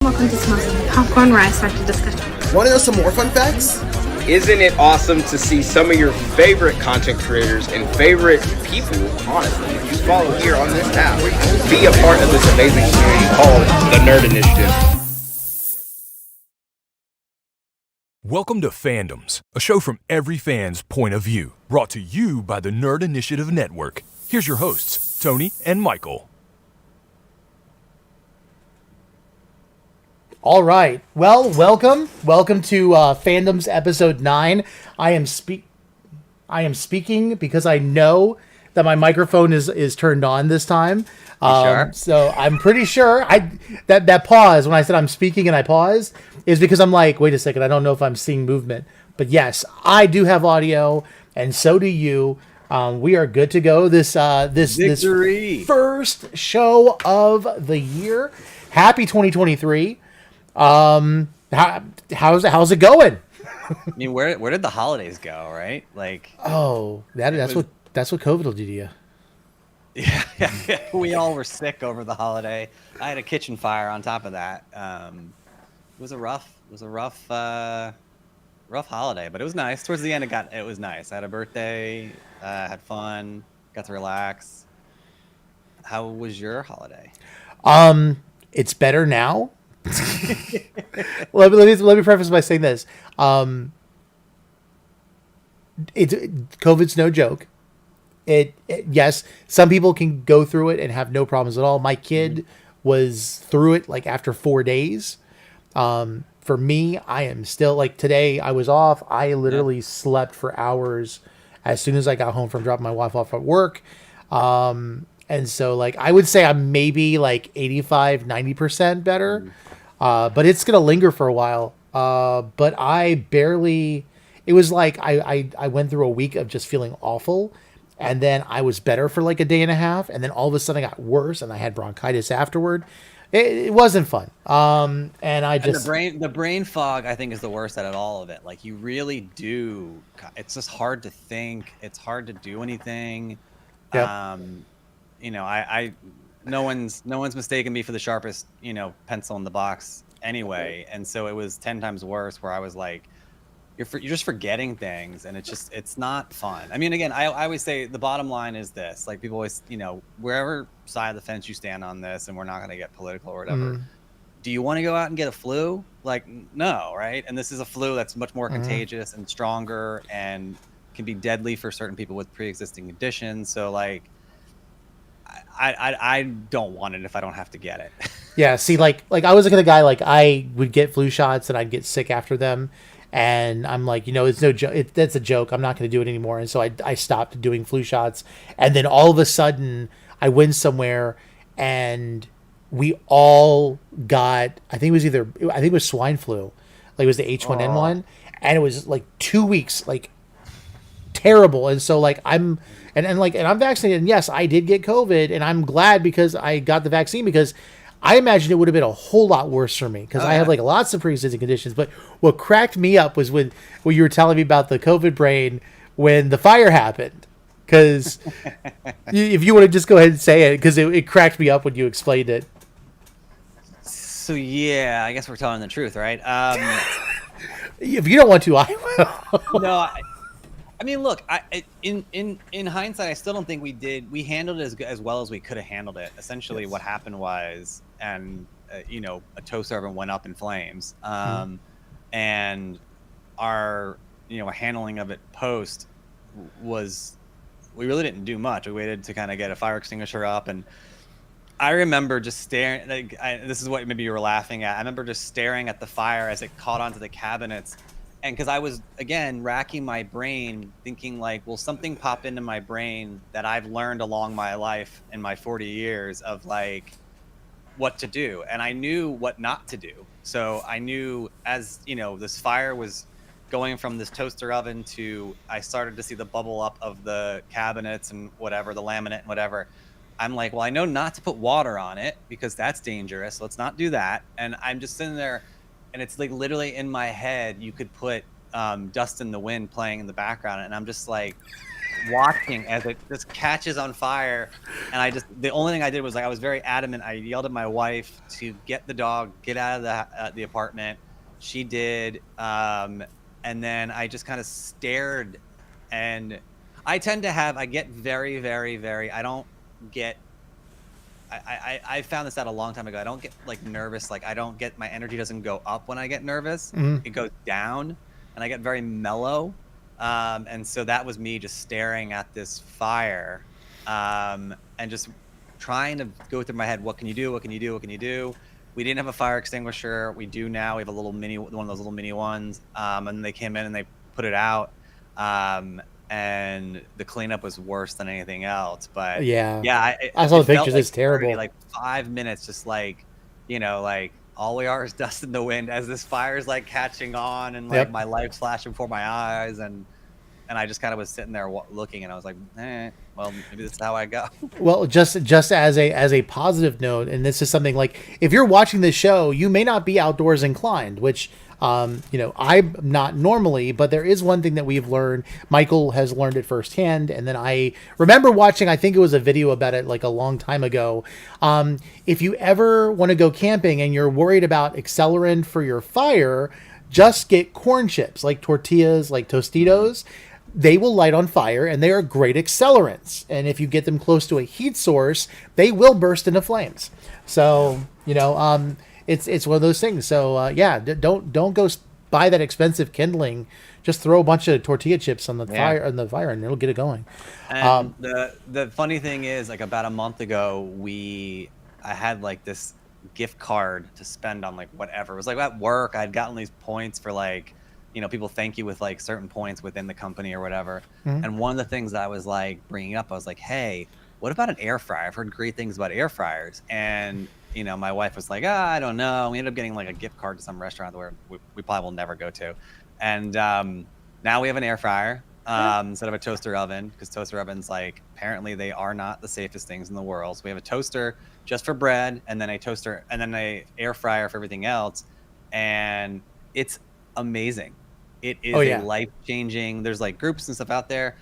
Welcome to Smells Popcorn, where I start the discussion. Want to know some more fun facts? Isn't it awesome to see some of your favorite content creators and favorite people, honestly, that you follow here on this app, be a part of this amazing community called the Nerd Initiative? Welcome to Fandoms, a show from every fan's point of view, brought to you by the Nerd Initiative Network. Here's your hosts, Tony and Michael. All right. Well, welcome to Fandoms Episode 9. I am speaking because I know that my microphone is turned on this time. Sure? So I'm pretty sure that pause when I said I'm speaking and I paused is because I'm like, wait a second, I don't know if I'm seeing movement. But yes, I do have audio, and so do you. We are good to go. This first show of the year. Happy 2023. How's it going? I mean, where did the holidays go, right? Like, that's what COVID will do to you. Yeah, we all were sick over the holiday. I had a kitchen fire on top of that. It was a rough holiday, but it was nice. Towards the end, it was nice. I had a birthday, had fun, got to relax. How was your holiday? It's better now. let me preface by saying this. COVID's no joke. Yes, some people can go through it and have no problems at all. My kid was through it like after 4 days. For me, I am still like today I was off. I literally slept for hours as soon as I got home from dropping my wife off at work. And so like, I would say I'm maybe like 85-90% better. But it's going to linger for a while. But it was like, I went through a week of just feeling awful. And then I was better for like a day and a half. And then all of a sudden I got worse and I had bronchitis afterward. It wasn't fun. And the brain fog, I think, is the worst out of all of it. Like you really do. It's just hard to think. It's hard to do anything. Yep. No one's mistaken me for the sharpest, pencil in the box anyway. And so it was 10 times worse where I was like, you're just forgetting things, and it's not fun. I mean, again, I always say the bottom line is this, like people always, wherever side of the fence you stand on this, and we're not going to get political or whatever. Do you want to go out and get a flu? Like, no, right? And this is a flu that's much more contagious and stronger and can be deadly for certain people with pre-existing conditions. So like, I don't want it if I don't have to get it. Yeah. See, like I was the kind of guy, like I would get flu shots and I'd get sick after them. And I'm like, it's no joke. That's a joke. I'm not going to do it anymore. And so I stopped doing flu shots. And then all of a sudden I went somewhere and we all got, I think it was swine flu. Like it was the H1N1. And it was like 2 weeks, like terrible. And so like I'm vaccinated. And yes, I did get COVID, and I'm glad because I got the vaccine, because I imagine it would have been a whole lot worse for me because I have like lots of pre-existing conditions. But what cracked me up was when you were telling me about the COVID brain when the fire happened. Because if you want to just go ahead and say it, because it cracked me up when you explained it. So yeah, I guess we're telling the truth, right? If you don't want to, I will. No, I mean, look, in hindsight, I still don't think we handled it as well as we could have handled it. Essentially, what happened was, a toaster oven went up in flames, and our, handling of it post was, we really didn't do much. We waited to kind of get a fire extinguisher up, and I remember just staring. This is what maybe you were laughing at. I remember just staring at the fire as it caught onto the cabinets. And because I was, again, racking my brain, thinking like, will something pop into my brain that I've learned along my life in my 40 years of like what to do? And I knew what not to do. So I knew as, this fire was going from this toaster oven to, I started to see the bubble up of the cabinets and whatever, the laminate and whatever. I'm like, well, I know not to put water on it because that's dangerous. Let's not do that. And I'm just sitting there. And it's like literally in my head, you could put Dust in the Wind playing in the background. And I'm just like watching as it just catches on fire. And the only thing I did was like, I was very adamant. I yelled at my wife to get the dog, get out of the apartment. She did. And then I just kind of stared. And I tend to I get very, very, very, I found this out a long time ago. I don't get like nervous. Like my energy doesn't go up when I get nervous. It goes down, and I get very mellow. And so that was me just staring at this fire, and just trying to go through my head. What can you do? What can you do? What can you do? We didn't have a fire extinguisher. We do now. We have one of those little mini ones. And they came in and they put it out. And the cleanup was worse than anything else. But I saw the pictures. It's terrible. Like 5 minutes, just like, like all we are is dust in the wind as this fire's like catching on, and like my life's flashing before my eyes, and I just kind of was sitting there looking, and I was like, well, maybe this is how I go. Well, just as a positive note, and this is something like, if you're watching this show, you may not be outdoors inclined, which I'm not normally, but there is one thing that we've learned. Michael has learned it firsthand. And then I remember watching, I think it was a video about it like a long time ago. If you ever want to go camping and you're worried about accelerant for your fire, just get corn chips, like tortillas, like Tostitos. They will light on fire, and they are great accelerants. And if you get them close to a heat source, they will burst into flames. So, it's one of those things. So don't go buy that expensive kindling. Just throw a bunch of tortilla chips on the fire and it'll get it going. And the funny thing is, like about a month ago, I had like this gift card to spend on like whatever. It was like at work, I'd gotten these points for like, people thank you with like certain points within the company or whatever. And one of the things that I was like bringing up, I was like, hey, what about an air fryer? I've heard great things about air fryers. And my wife was like, I don't know. We ended up getting like a gift card to some restaurant where we probably will never go to. And now we have an air fryer instead of a toaster oven, because toaster ovens, like, apparently they are not the safest things in the world. So we have a toaster just for bread, and then a toaster, and then a air fryer for everything else. And it's amazing. It is a life-changing. There's like groups and stuff out there.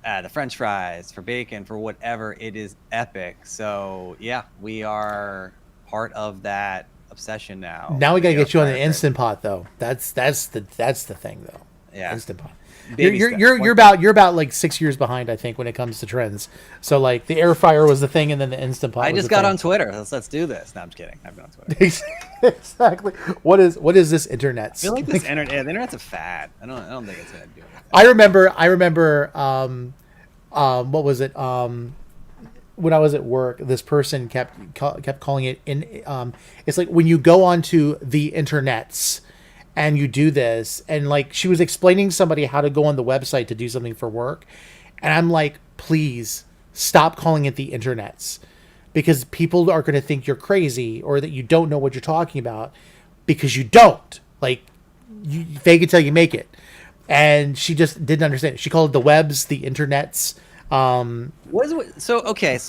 The French fries for bacon, for whatever. It is epic. So yeah, we are part of that obsession now. Now we gotta get you on the Instant Pot though. That's the thing though. Yeah, Instant Pot. You're about like 6 years behind, I think, when it comes to trends. So like the air fryer was the thing, and then the Instant Pot. I was just the got thing. on Twitter. Let's do this. No, I'm just kidding. I've been on Twitter. Exactly. What is this internet? I feel like this internet. Yeah, the internet's a fad. I don't think it's gonna do it. I remember. What was it? When I was at work, this person kept calling it it's like when you go onto the internets and you do this, and like she was explaining somebody how to go on the website to do something for work, and I'm like, please stop calling it the internets, because people are going to think you're crazy or that you don't know what you're talking about, because you don't. Like, you fake it till you make it. And she just didn't understand it. She called it the webs, the internets. So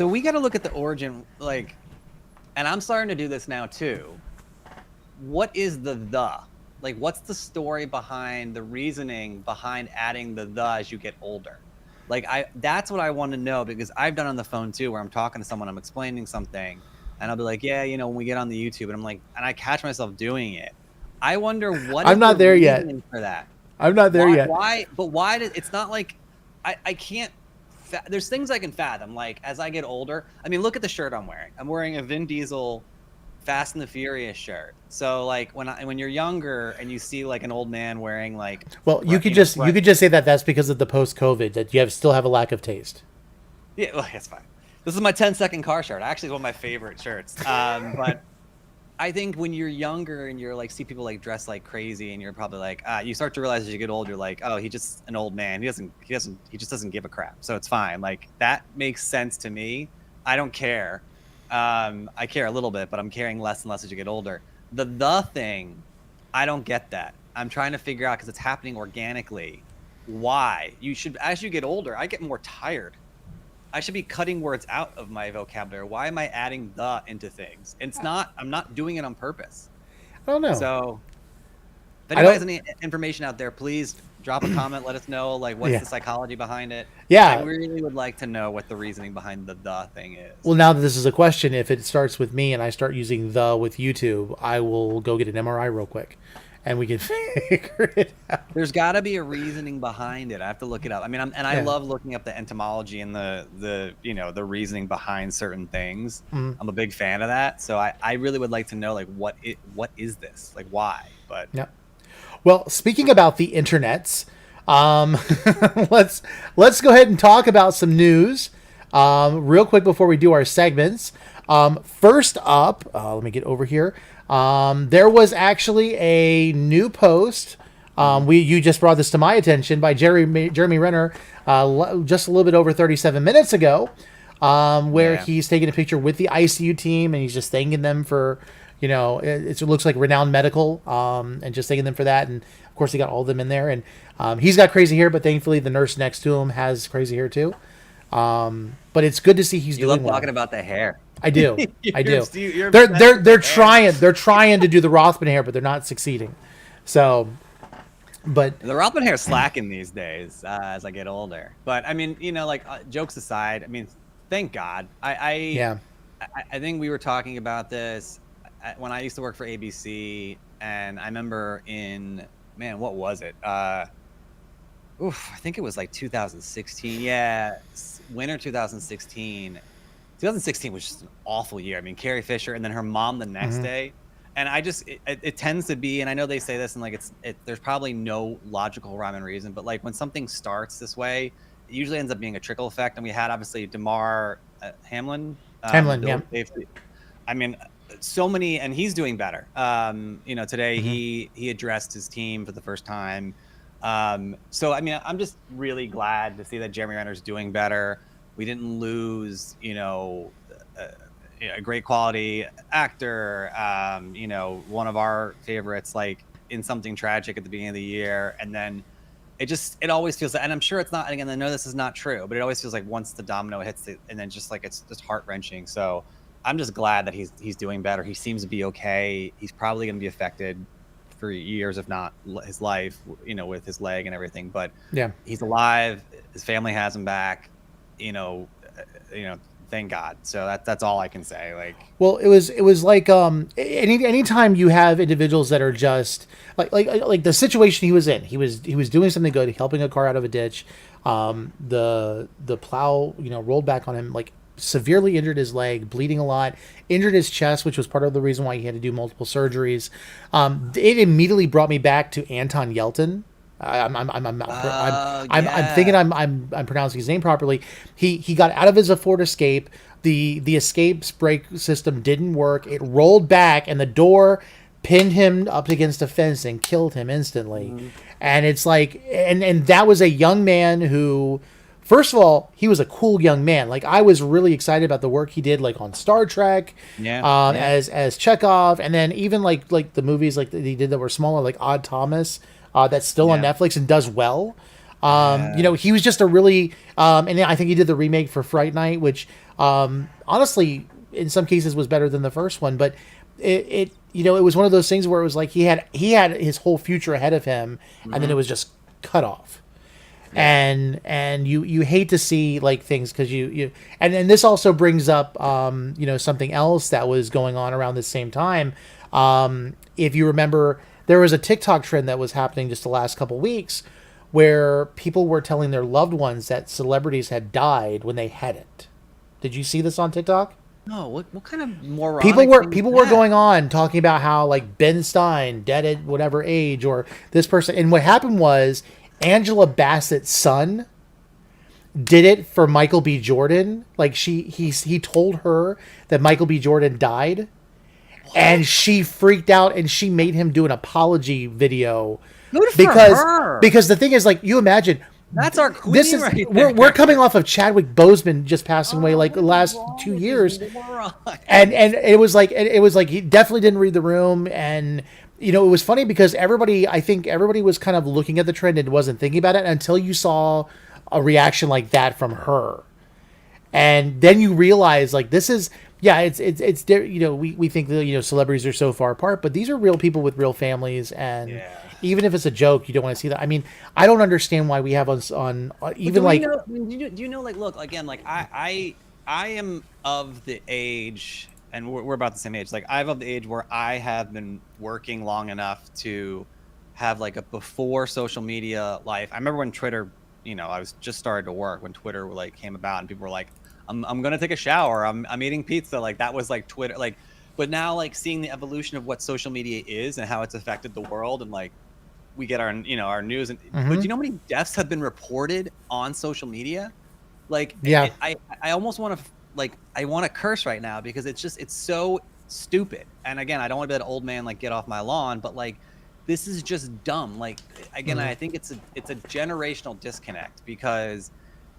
we got to look at the origin, like, and I'm starting to do this now too. What is the like? What's the story behind the reasoning behind adding the as you get older? Like, that's what I want to know, because I've done on the phone too, where I'm talking to someone, I'm explaining something, and I'll be like, yeah, when we get on the YouTube, and I'm like, and I catch myself doing it. I wonder what. I'm not there yet. For that. I'm not there yet. Why? But why did it's not like I can't. There's things I can fathom. Like, as I get older, I mean, look at the shirt I'm wearing. I'm wearing a Vin Diesel Fast and the Furious shirt. So like when you're younger and you see like an old man wearing like, well, you could just say that that's because of the post-COVID, that you still have a lack of taste. Yeah, well, that's fine. This is my 10-second car shirt. Actually, it's one of my favorite shirts. But I think when you're younger and you're like, see people like dress like crazy, and you're probably like, you start to realize as you get older, you're like, oh, he's just an old man. He just doesn't give a crap. So it's fine. Like, that makes sense to me. I don't care. I care a little bit, but I'm caring less and less as you get older. The thing, I don't get that. I'm trying to figure out, because it's happening organically, why. You should, as you get older, I get more tired. I should be cutting words out of my vocabulary. Why am I adding the into things? I'm not doing it on purpose. I don't know. So if anybody has any information out there, please drop a comment. Let us know, like, what's the psychology behind it. Yeah. I really would like to know what the reasoning behind the thing is. Well, now that this is a question, if it starts with me and I start using the with YouTube, I will go get an MRI real quick, and we can figure it out. There's got to be a reasoning behind it. I have to look it up. I mean, I love looking up the entomology and the the reasoning behind certain things. Mm-hmm. I'm a big fan of that. So I really would like to know, like, what is this? Like, why? But yeah. Well, speaking about the internets, let's go ahead and talk about some news real quick before we do our segments. First up, let me get over here. There was actually a new post. You just brought this to my attention by Jeremy Renner just a little bit over 37 minutes ago, where he's taking a picture with the ICU team, and he's just thanking them for, it looks like Renowned Medical, and just thanking them for that. And of course, he got all of them in there. And he's got crazy hair, but thankfully the nurse next to him has crazy hair too. But it's good to see he's doing well. You love talking about the hair. I do. I do. They're trying to do the Rothman hair, but they're not succeeding. So, but the Rothman hair is slacking these days as I get older. But I mean, jokes aside, I mean, thank God. I think we were talking about this when I used to work for ABC, and I remember what was it? I think it was like 2016. Yeah, winter 2016. 2016 was just an awful year. I mean, Carrie Fisher, and then her mom the next day. and I just it tends to be, and I know they say this, and like there's probably no logical rhyme and reason, but like when something starts this way, it usually ends up being a trickle effect. And we had obviously DeMar Hamlin. Yeah. I mean, so many, and he's doing better. Today he addressed his team for the first time. So I mean, I'm just really glad to see that Jeremy Renner's doing better. We didn't lose, a great quality actor, one of our favorites, like in something tragic at the beginning of the year. And then it always feels like, and I'm sure it's not, and again, I know this is not true, but it always feels like once the domino hits it, and then just like, it's just heart wrenching. So I'm just glad that he's doing better. He seems to be okay. He's probably going to be affected for years, if not his life, with his leg and everything, but yeah, he's alive. His family has him back, thank God. So that's all I can say. Like, well, it was like anytime you have individuals that are just like the situation he was in, he was doing something good, helping a car out of a ditch. The plow rolled back on him, like severely injured his leg, bleeding a lot, injured his chest, which was part of the reason why he had to do multiple surgeries. It immediately brought me back to Anton Yelton. I'm thinking I'm pronouncing his name properly. He got out of his Ford Escape. The escape's brake system didn't work. It rolled back, and the door pinned him up against a fence and killed him instantly. And it's like, and that was a young man who, first of all, he was a cool young man. Like, I was really excited about the work he did, like on Star Trek, as Chekhov, and then even like the movies like that he did that were smaller, like Odd Thomas. That's still on Netflix and does well. He was just a really, and I think he did the remake for Fright Night, which honestly, in some cases, was better than the first one. But it was one of those things where it was like he had his whole future ahead of him, and then it was just cut off. And you hate to see like things because you and then this also brings up something else that was going on around the same time. If you remember, there was a TikTok trend that was happening just the last couple weeks where people were telling their loved ones that celebrities had died when they hadn't. Did you see this on TikTok? No. What kind of moronic people were going on talking about how like Ben Stein dead at whatever age, or this person, and what happened was Angela Bassett's son did it for Michael B. Jordan. Like he told her that Michael B. Jordan died. And she freaked out, and she made him do an apology video. Good for her. Because the thing is, like, you imagine, that's our queen right there. We're coming off of Chadwick Boseman just passing away like the last 2 years, and it was like he definitely didn't read the room, and it was funny because I think everybody was kind of looking at the trend and wasn't thinking about it until you saw a reaction like that from her, and then you realize like this is. Yeah, it's we think that celebrities are so far apart, but these are real people with real families, and even if it's a joke, you don't want to see that. I mean, I don't understand why we have us on even like. Do you know? Like, look again. Like, I am of the age, and we're about the same age. Like, I'm of the age where I have been working long enough to have like a before social media life. I remember when Twitter, I was just started to work when Twitter like came about, and people were like, I'm gonna take a shower. I'm eating pizza. Like, that was like Twitter. Like, but now like seeing the evolution of what social media is and how it's affected the world, and like we get our our news, and but do you know how many deaths have been reported on social media? Like, I almost want to I want to curse right now because it's so stupid. And again, I don't want to be that old man like get off my lawn, but like this is just dumb. Like, again, I think it's a generational disconnect because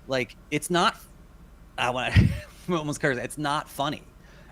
like it's not. I want to almost curse. It's not funny.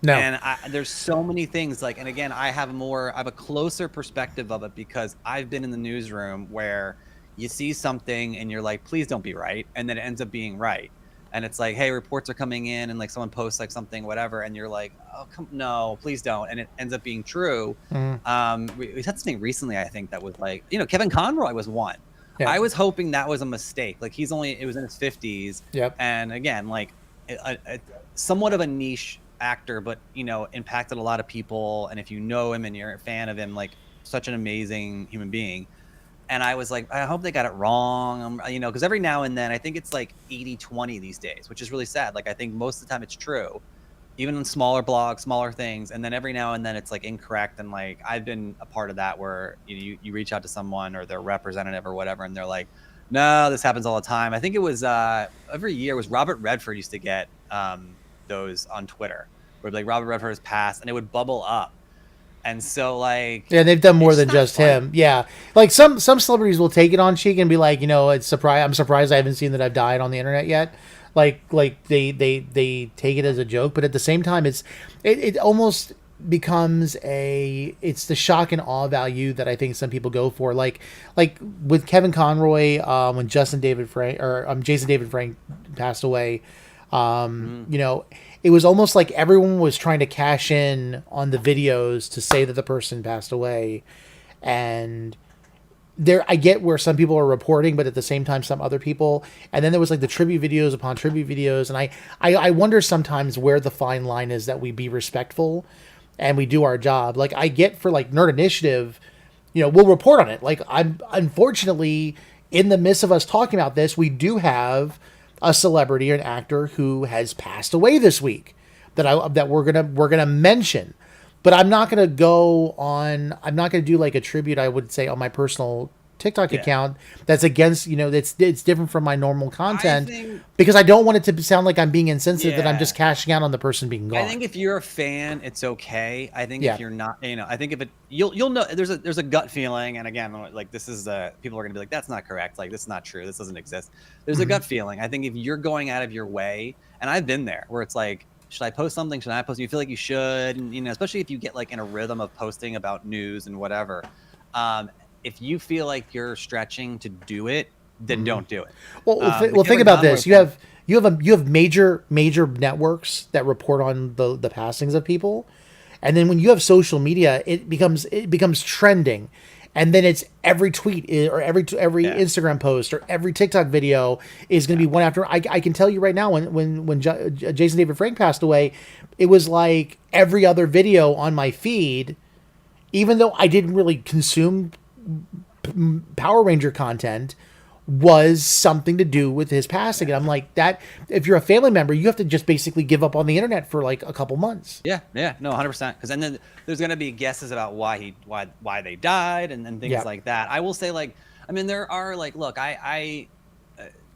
No. And there's so many things like, and again, I have a closer perspective of it because I've been in the newsroom where you see something and you're like, please don't be right. And then it ends up being right. And it's like, hey, reports are coming in, and like someone posts like something, whatever. And you're like, oh, no, please don't. And it ends up being true. We had something recently, I think that was like, Kevin Conroy was one. Yeah. I was hoping that was a mistake. Like, it was in his 50s. Yep. And again, like, a somewhat of a niche actor, but impacted a lot of people, and if you know him and you're a fan of him, like, such an amazing human being. And I was like, I hope they got it wrong, because every now and then I think it's like 80-20 these days, which is really sad. Like, I think most of the time it's true, even in smaller blogs, smaller things, and then every now and then it's like incorrect, and like I've been a part of that where you reach out to someone or their representative or whatever, and they're like, no, this happens all the time. I think it was every year was Robert Redford used to get those on Twitter where like Robert Redford has passed, and it would bubble up. And so like, yeah, they've done more than just fun. him. Yeah, like some celebrities will take it on cheek and be like, I'm surprised I haven't seen that I've died on the internet yet. Like they take it as a joke, but at the same time, it almost becomes it's the shock and awe value that I think some people go for. Like with Kevin Conroy, when Jason David Frank passed away, it was almost like everyone was trying to cash in on the videos to say that the person passed away. And I get where some people are reporting, but at the same time, some other people. And then there was like the tribute videos upon tribute videos. And I wonder sometimes where the fine line is that we be respectful and we do our job. Like I get for like Nerd Initiative, we'll report on it. Like I'm unfortunately in the midst of us talking about this, we do have a celebrity or an actor who has passed away this week that we're gonna mention, but I'm not gonna do like a tribute, I would say, on my personal TikTok account that's against, it's different from my normal content because I don't want it to sound like I'm being insensitive, that I'm just cashing out on the person being gone. I think if you're a fan, it's okay. I think if you're not, I think if you'll know there's a gut feeling. And again, like this is people are going to be like, that's not correct. Like this is not true. This doesn't exist. There's a gut feeling. I think if you're going out of your way, and I've been there where it's like, should I post something? Should I post? You feel like you should, and especially if you get like in a rhythm of posting about news and whatever. If you feel like you're stretching to do it, then don't do it. Well, think about this. You have major networks that report on the passings of people, and then when you have social media, it becomes trending, and then it's every tweet or every Instagram post or every TikTok video is going to be one after. I can tell you right now, when Jason David Frank passed away, it was like every other video on my feed, even though I didn't really consume Power Ranger content, was something to do with his passing. And I'm like, that if you're a family member, you have to just basically give up on the internet for like a couple months. No, 100%. Because then there's going to be guesses about why they died and things like that. I will say, like, I mean, there are like, look, I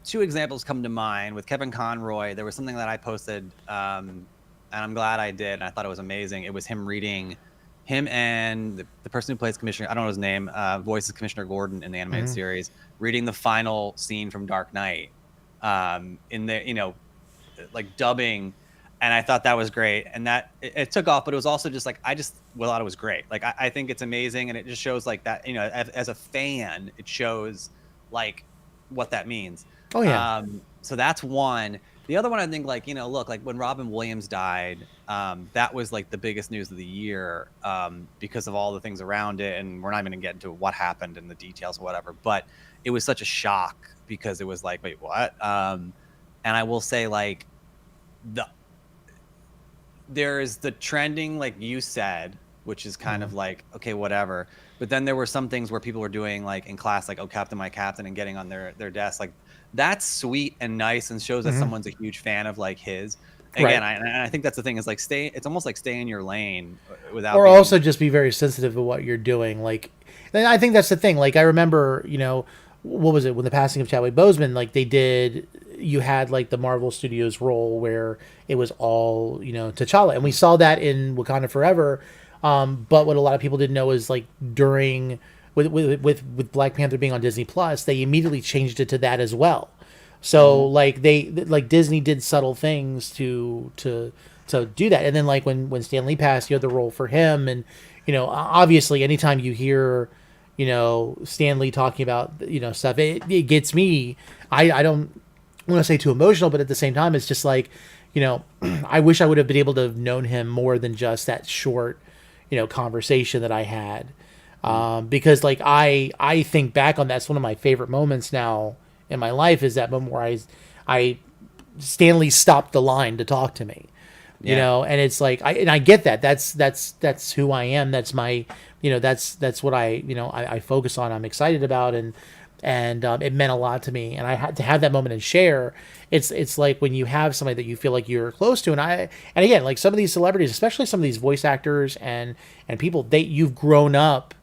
two examples come to mind with Kevin Conroy. There was something that I posted, and I'm glad I did, and I thought it was amazing. It was him and the person who plays Commissioner, I don't know his name, voices Commissioner Gordon in the animated series, reading the final scene from Dark Knight, in the, like dubbing. And I thought that was great. And that it took off, but it was also just like, I thought it was great. Like, I think it's amazing. And it just shows like that, as a fan, it shows like what that means. Oh yeah. So that's one. The other one, I think, like, look, like when Robin Williams died, that was like the biggest news of the year, because of all the things around it. And we're not even gonna get into what happened and the details or whatever, but it was such a shock because it was like, wait, what? And I will say, like, there's the trending, like you said, which is kind of like, okay, whatever. But then there were some things where people were doing, like in class, like, oh, Captain, my Captain, and getting on their desk. Like, that's sweet and nice and shows that someone's a huge fan of like his. Again, I think that's the thing, is like it's almost like stay in your lane without. Or also just be very sensitive to what you're doing. Like, and I think that's the thing. Like, I remember, what was it, when the passing of Chadwick Boseman, like you had like the Marvel Studios role where it was all, T'Challa. And we saw that in Wakanda Forever. But what a lot of people didn't know is like during with Black Panther being on Disney Plus, they immediately changed it to that as well. So like Disney did subtle things to do that. And then like when Stan Lee passed, you had the role for him. And, obviously anytime you hear, Stan Lee talking about, stuff, it gets me. I don't want to say too emotional, but at the same time, it's just like, I wish I would have been able to have known him more than just that short, conversation that I had. Because like, I think back on that's one of my favorite moments now in my life, is that moment where Stan Lee stopped the line to talk to me, and it's like, I get that. That's who I am. That's my, that's what I focus on. I'm excited about. And and it meant a lot to me. And I had to have that moment and share. It's like when you have somebody that you feel like you're close to, and again, like some of these celebrities, especially some of these voice actors and people, you've grown up,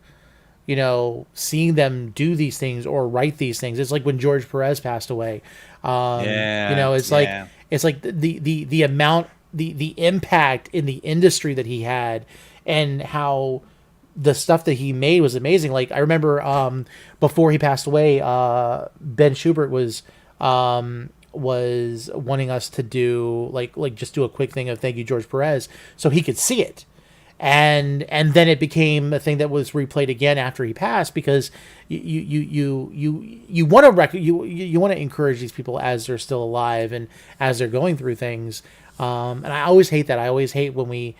seeing them do these things or write these things. It's like when George Perez passed away. It's like the amount, the impact in the industry that he had, and how the stuff that he made was amazing. Like I remember before he passed away, Ben Schubert was wanting us to do like just do a quick thing of thank you George Perez, so he could see it. And then it became a thing that was replayed again after he passed, because you want to you want to encourage these people as they're still alive and as they're going through things. And I always hate that. I always hate when we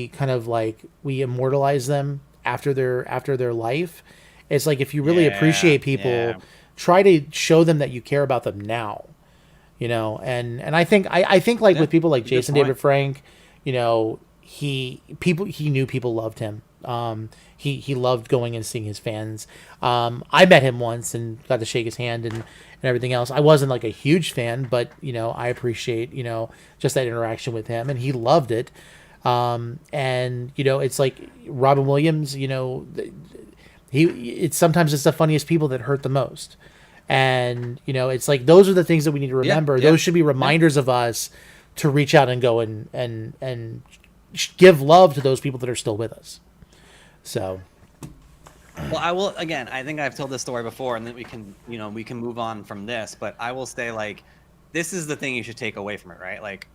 kind of like we immortalize them after their life. It's like, if you really appreciate people, try to show them that you care about them now. And I think like with people like Jason David Frank, he knew people loved him. He loved going and seeing his fans. I met him once and got to shake his hand and everything else. I wasn't like a huge fan, but I appreciate just that interaction with him, and he loved it. And it's like Robin Williams. Sometimes it's the funniest people that hurt the most. And it's like those are the things that we need to remember. Those should be reminders of us to reach out and go and give love to those people that are still with us. So, well, I will, again, I think I've told this story before, and then we can move on from this, but I will say, like, this is the thing you should take away from it, right? Like,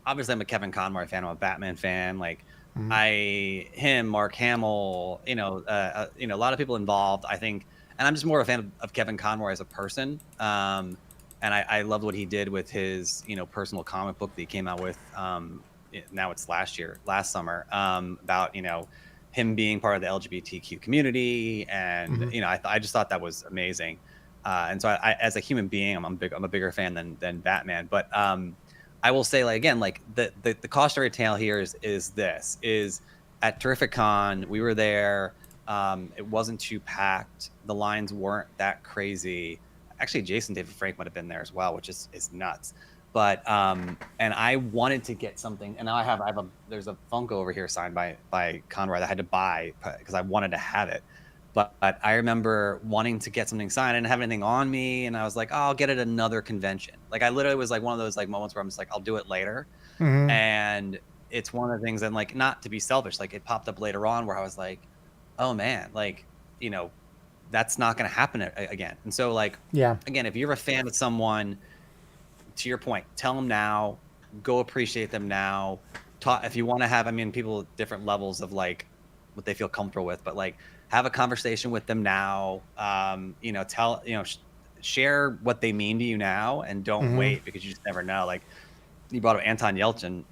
obviously I'm a Kevin Conroy fan, I'm a Batman fan, like, Mark Hamill, a lot of people involved, I think, and I'm just more a fan of Kevin Conroy as a person. And I loved what he did with his, personal comic book that he came out with, now it's last summer, about, him being part of the LGBTQ community. And, I just thought that was amazing. And so I as a human being, I'm a bigger fan than Batman. But I will say, like, again, like the cautionary tale here is at Terrific Con, we were there. It wasn't too packed. The lines weren't that crazy. Actually, Jason David Frank might have been there as well, which is nuts. But and I wanted to get something, and now there's a Funko over here signed by Conroy that I had to buy because I wanted to have it. But I remember wanting to get something signed. I didn't have anything on me, and I was like, oh, I'll get it at another convention. Like, I literally was like one of those like moments where I'm just like, I'll do it later. And it's one of the things, and like, not to be selfish, like it popped up later on where I was like, oh man, like, that's not going to happen again. And so, like, again, if you're a fan of someone, to your point, tell them now, go appreciate them now. Talk, if you want to have, people at different levels of like what they feel comfortable with, but like have a conversation with them now. Share what they mean to you now, and don't wait, because you just never know. Like you brought up Anton Yelchin,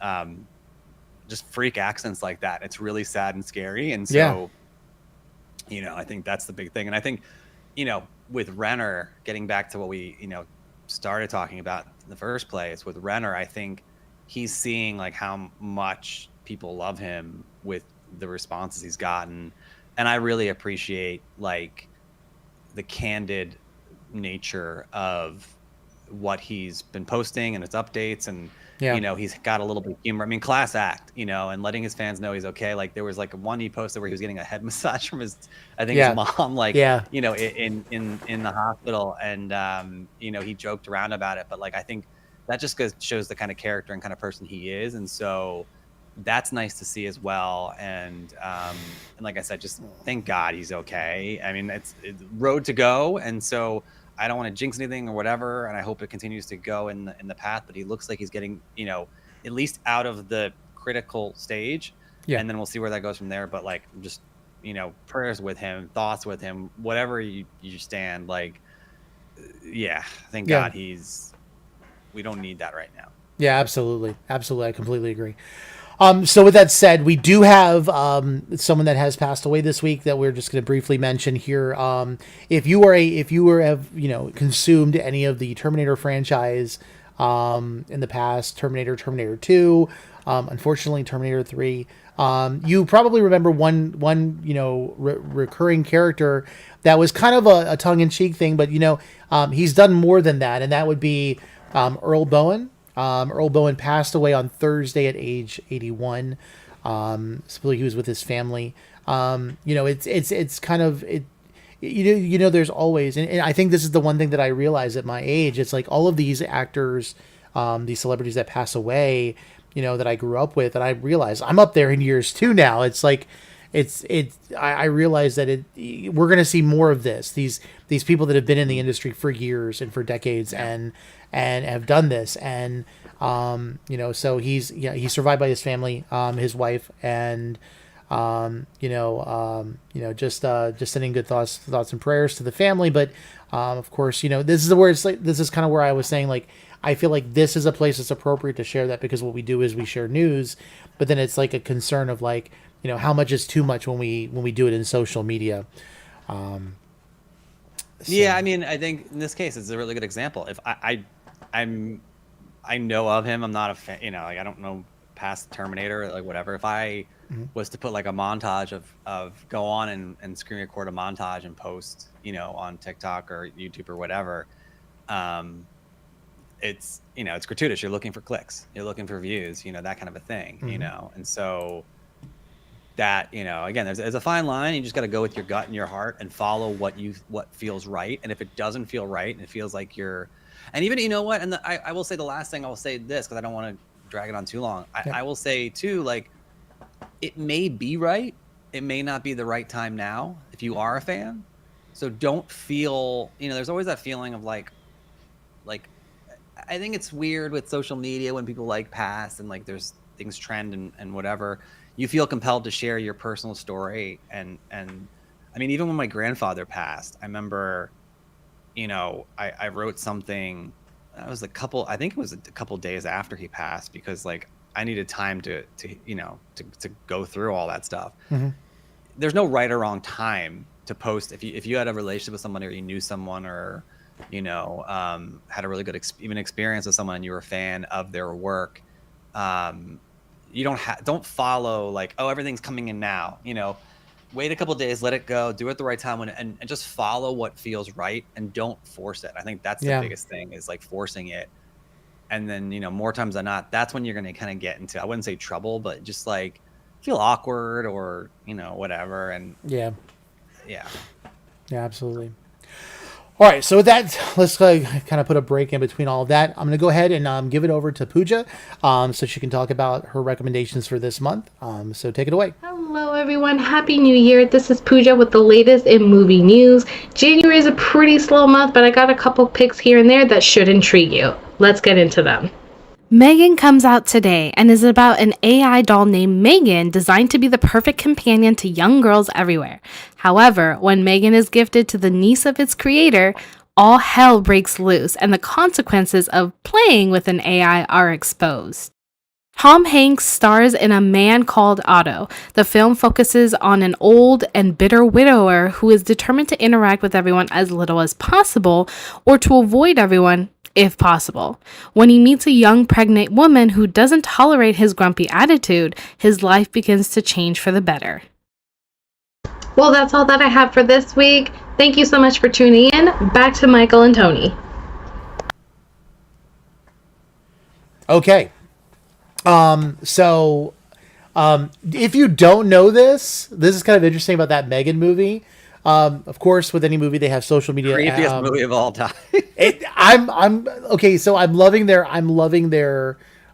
just freak accents like that. It's really sad and scary. And so, I think that's the big thing. And I think, with Renner, getting back to what we, started talking about in the first place with Renner, I think he's seeing like how much people love him with the responses he's gotten. And I really appreciate like the candid nature of what he's been posting and his updates, and he's got a little bit of humor. Class act, and letting his fans know he's okay. Like there was like one he posted where he was getting a head massage from his mom, like in the hospital, and he joked around about it. But like I think that just shows the kind of character and kind of person he is, and so that's nice to see as well. And like I said, just thank God he's okay. It's road to go, and so I don't want to jinx anything or whatever, and I hope it continues to go in the path. But he looks like he's getting, at least out of the critical stage, and then we'll see where that goes from there. But like, just prayers with him, thoughts with him, whatever you stand. Like, thank God we don't need that right now. Yeah, absolutely, I completely agree. So with that said, we do have someone that has passed away this week that we're just going to briefly mention here. If you have consumed any of the Terminator franchise in the past, Terminator 2, unfortunately Terminator 3, You probably remember one recurring character that was kind of a tongue-in-cheek thing, but he's done more than that, and that would be Earl Bowen. Earl Bowen passed away on Thursday at age 81. So he was with his family. It's kind of it. There's always, and I think this is the one thing that I realize at my age. It's like all of these actors, these celebrities that pass away, that I grew up with, and I realize I'm up there in years too now. It's like, I realize that we're going to see more of this. These people that have been in the industry for years and for decades and have done this. And, so he's survived by his family, his wife, and, just sending good thoughts and prayers to the family. But, of course, this is where it's like, this is kind of where I was saying, like, I feel like this is a place that's appropriate to share that, because what we do is we share news, but then it's like a concern of like, how much is too much when we do it in social media. Yeah, I mean, I think in this case it's a really good example. If I know of him, I'm not a fan, like I don't know past Terminator, like whatever. If I was to put like a montage of go on and screen record a montage and post, on TikTok or YouTube or whatever, it's it's gratuitous. You're looking for clicks, you're looking for views, that kind of a thing, and so that again, there's a fine line. You just got to go with your gut and your heart and follow what feels right. And if it doesn't feel right and it feels like you're, and even and I will say the last thing, I will say this because I don't want to drag it on too long. I will say too, like, it may be right, it may not be the right time now if you are a fan. So don't feel, there's always that feeling of like I think it's weird with social media when people like pass and like there's things trend and whatever. You feel compelled to share your personal story. And I mean, even when my grandfather passed, I remember, I wrote something. That was I think it was a couple days after he passed, because like I needed time to go through all that stuff. Mm-hmm. There's no right or wrong time to post. If you had a relationship with someone, or you knew someone, or had a really good experience with someone and you were a fan of their work, you don't follow like, oh, everything's coming in now, wait a couple of days, let it go, do it at the right time, and just follow what feels right and don't force it. I think that's the biggest thing, is like forcing it. And then, more times than not, that's when you're going to kind of get into, I wouldn't say trouble, but just like feel awkward or, whatever. And yeah, absolutely. All right, so with that, let's kind of put a break in between all of that. I'm going to go ahead and give it over to Pooja so she can talk about her recommendations for this month. So take it away. Hello, everyone. Happy New Year. This is Pooja with the latest in movie news. January is a pretty slow month, but I got a couple picks here and there that should intrigue you. Let's get into them. Megan comes out today and is about an AI doll named Megan, designed to be the perfect companion to young girls everywhere. However, when Megan is gifted to the niece of its creator, all hell breaks loose and the consequences of playing with an AI are exposed. Tom Hanks stars in A Man Called Otto. The film focuses on an old and bitter widower who is determined to interact with everyone as little as possible, or to avoid everyone if possible. When he meets a young pregnant woman who doesn't tolerate his grumpy attitude, his life begins to change for the better. Well, that's all that I have for this week. Thank you so much for tuning in. Back to Michael and Tony. Okay. So if you don't know this is kind of interesting about that Megan movie. Of course, with any movie, they have social media. Creepiest movie of all time. I'm okay. So I'm loving their kind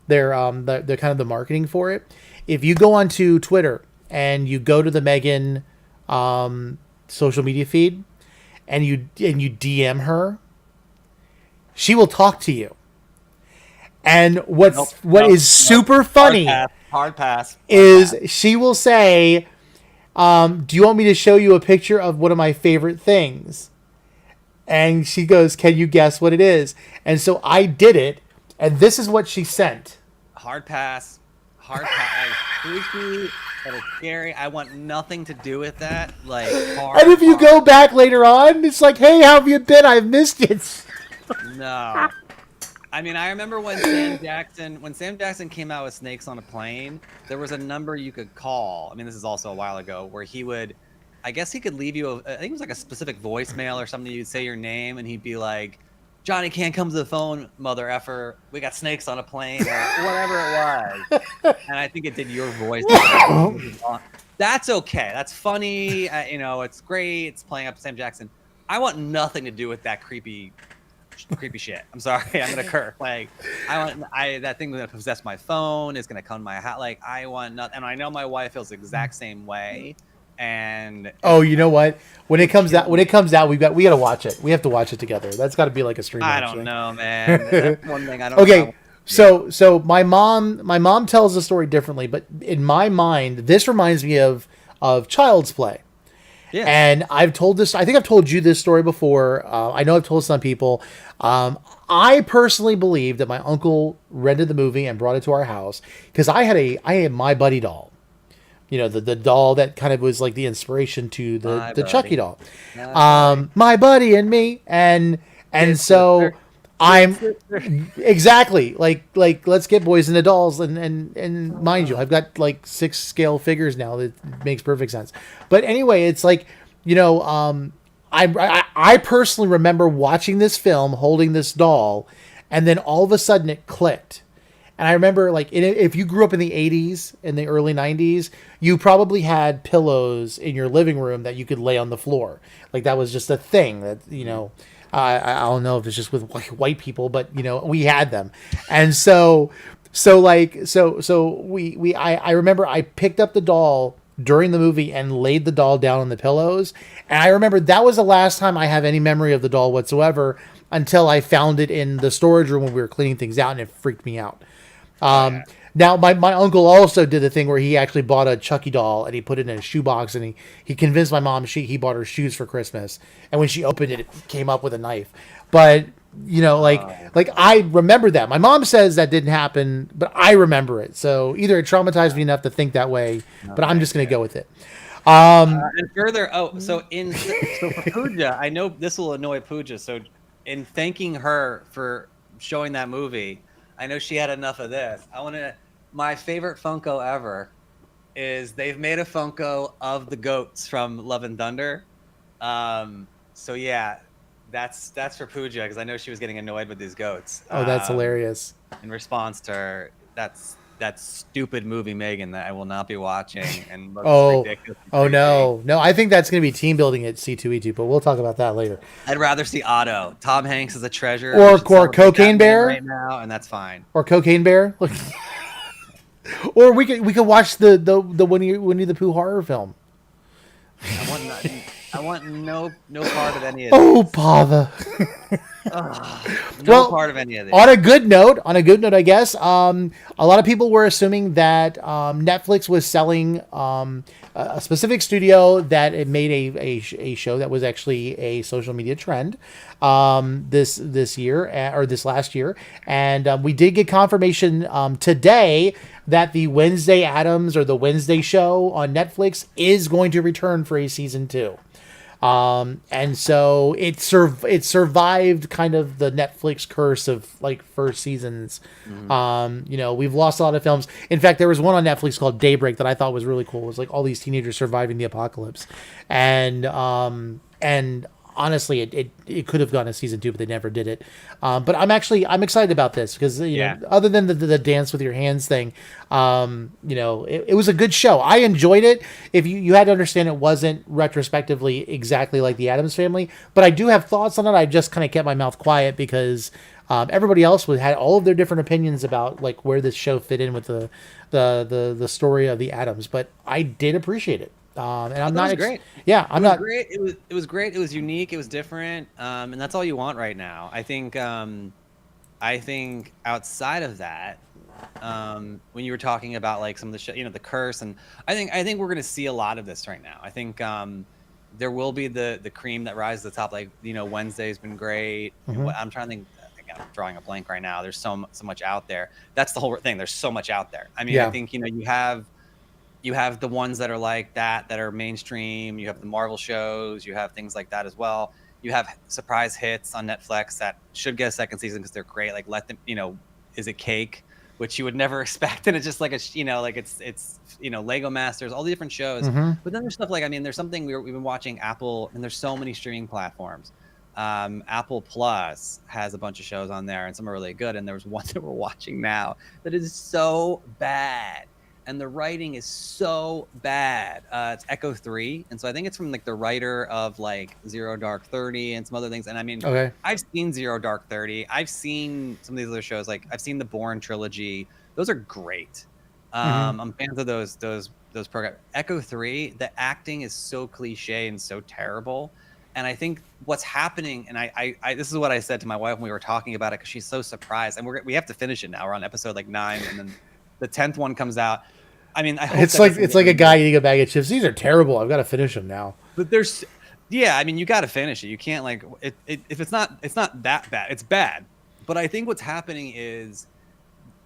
of the marketing for it. If you go onto Twitter and you go to the Megan social media feed and you DM her, she will talk to you. And what is super funny hard pass is she will say, do you want me to show you a picture of one of my favorite things? And she goes, can you guess what it is? And so I did it, and this is what she sent. Hard pass. Freaky, that is scary. I want nothing to do with that. Like, and if you go back later on, it's like, hey, how have you been? I've missed it. No. I mean, I remember when Sam Jackson came out with Snakes on a Plane, there was a number you could call. I mean, this is also a while ago, where he would, I guess he could leave you, I think it was like a specific voicemail or something. You'd say your name and he'd be like, Johnny can't come to the phone, mother effer. We got snakes on a plane, or whatever it was. And I think it did your voice. That's okay. That's funny. You know, it's great. It's playing up Sam Jackson. I want nothing to do with that creepy shit. I'm sorry. I'm gonna curse. Like, that thing gonna possess my phone. Is gonna come to my house. Like, I want nothing. And I know my wife feels the exact same way. And oh, you know what? When it comes out, we gotta watch it. We have to watch it together. That's got to be like a stream. I don't know, man. That's one thing I don't. Okay, so my mom tells the story differently, but in my mind, this reminds me of Child's Play. Yeah. And I've told this. I think I've told you this story before. I know I've told some people. I personally believe that my uncle rented the movie and brought it to our house because I had my Buddy doll. You know, the doll that kind of was like the inspiration to the Chucky doll. My buddy and me. And so I'm exactly like let's get boys into dolls and mind you, I've got like 6 scale figures now. That makes perfect sense. But anyway, it's like, you know, I personally remember watching this film, holding this doll, and then all of a sudden it clicked. And I remember, like, if you grew up in the 80s, in the early 90s, you probably had pillows in your living room that you could lay on the floor. Like, that was just a thing that, you know, I don't know if it's just with white people, but, you know, we had them. And I remember I picked up the doll during the movie and laid the doll down on the pillows. And I remember that was the last time I have any memory of the doll whatsoever until I found it in the storage room when we were cleaning things out, and it freaked me out. Now my uncle also did the thing where he actually bought a Chucky doll and he put it in a shoebox, and he convinced my mom he bought her shoes for Christmas. And when she opened it, it came up with a knife. But, you know, like I remember that. My mom says that didn't happen, but I remember it. So either it traumatized me enough to think that way, but I'm just going to go with it. And further, so for Pooja, I know this will annoy Pooja. So in thanking her for showing that movie, I know she had enough of this. My favorite Funko ever is they've made a Funko of the goats from Love and Thunder. So yeah, that's for Pooja, because I know she was getting annoyed with these goats. Oh, that's hilarious. In response to her, that stupid movie Megan that I will not be watching and looks ridiculous. Oh no, I think that's going to be team building at C2E2, but we'll talk about that later. I'd rather see Otto. Tom Hanks is a treasure. Or Cocaine Bear right now, and that's fine. Or Cocaine Bear. Or we could watch the Winnie the Pooh horror film. I want no part of any of this. Oh, bother. Part of any of this. On a good note, I guess, a lot of people were assuming that Netflix was selling a specific studio that it made a show that was actually a social media trend this year or this last year, and we did get confirmation today that the Wednesday Addams or the Wednesday Show on Netflix is going to return for a season 2. And so it survived kind of the Netflix curse of like first seasons. Mm-hmm. You know, we've lost a lot of films. In fact, there was one on Netflix called Daybreak that I thought was really cool. It was like all these teenagers surviving the apocalypse. And honestly, it could have gone to season 2, but they never did it. But I'm excited about this because, you know, other than the dance with your hands thing, you know, it was a good show. I enjoyed it. If you had to understand, it wasn't retrospectively exactly like the Addams Family, but I do have thoughts on it. I just kind of kept my mouth quiet because everybody else had all of their different opinions about like where this show fit in with the story of the Addams. But I did appreciate it. And I'm not great. Yeah, I'm not great. It was great. It was unique. It was different. And that's all you want right now. I think outside of that, when you were talking about like some of the shit, you know, the curse, and I think we're gonna see a lot of this right now. I think there will be the cream that rises to the top. Like, you know, Wednesday's been great. Mm-hmm. I'm trying to think. I'm drawing a blank right now. There's so much out there. That's the whole thing. There's so much out there. I mean, I think, you know, you have the ones that are like that are mainstream. You have the Marvel shows. You have things like that as well. You have surprise hits on Netflix that should get a second season because they're great. Like Let Them, Is It Cake, which you would never expect, and it's just like it's Lego Masters, all the different shows. But then there's stuff like, there's something we've been watching Apple, and there's so many streaming platforms. Apple Plus has a bunch of shows on there, and some are really good. And there's one that we're watching now that is so bad, and the writing is so bad. It's Echo 3, and so I think it's from like the writer of like Zero Dark 30 and some other things. And Okay. I've seen Zero Dark 30. I've seen some of these other shows, like I've seen the Bourne trilogy. Those are great. I'm fans of those programs. Echo 3, the acting is so cliche and so terrible. And I think what's happening, and I this is what I said to my wife when we were talking about it, because she's so surprised, and we have to finish it now. We're on episode like 9, and then the 10th one comes out. I hope it's like a guy eating a bag of chips. These are terrible. I've got to finish them now. But you got to finish it. You can't like it if it's not that bad. It's bad. But I think what's happening is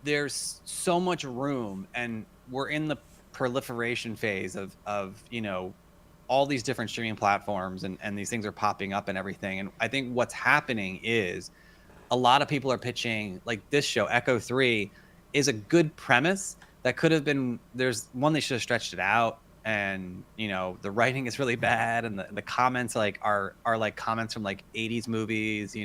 there's so much room, and we're in the proliferation phase of all these different streaming platforms, and these things are popping up and everything. And I think what's happening is a lot of people are pitching, like, this show Echo 3 is a good premise that could have been, there's one, they should have stretched it out, and the writing is really bad, and the comments are like comments from like 80s movies,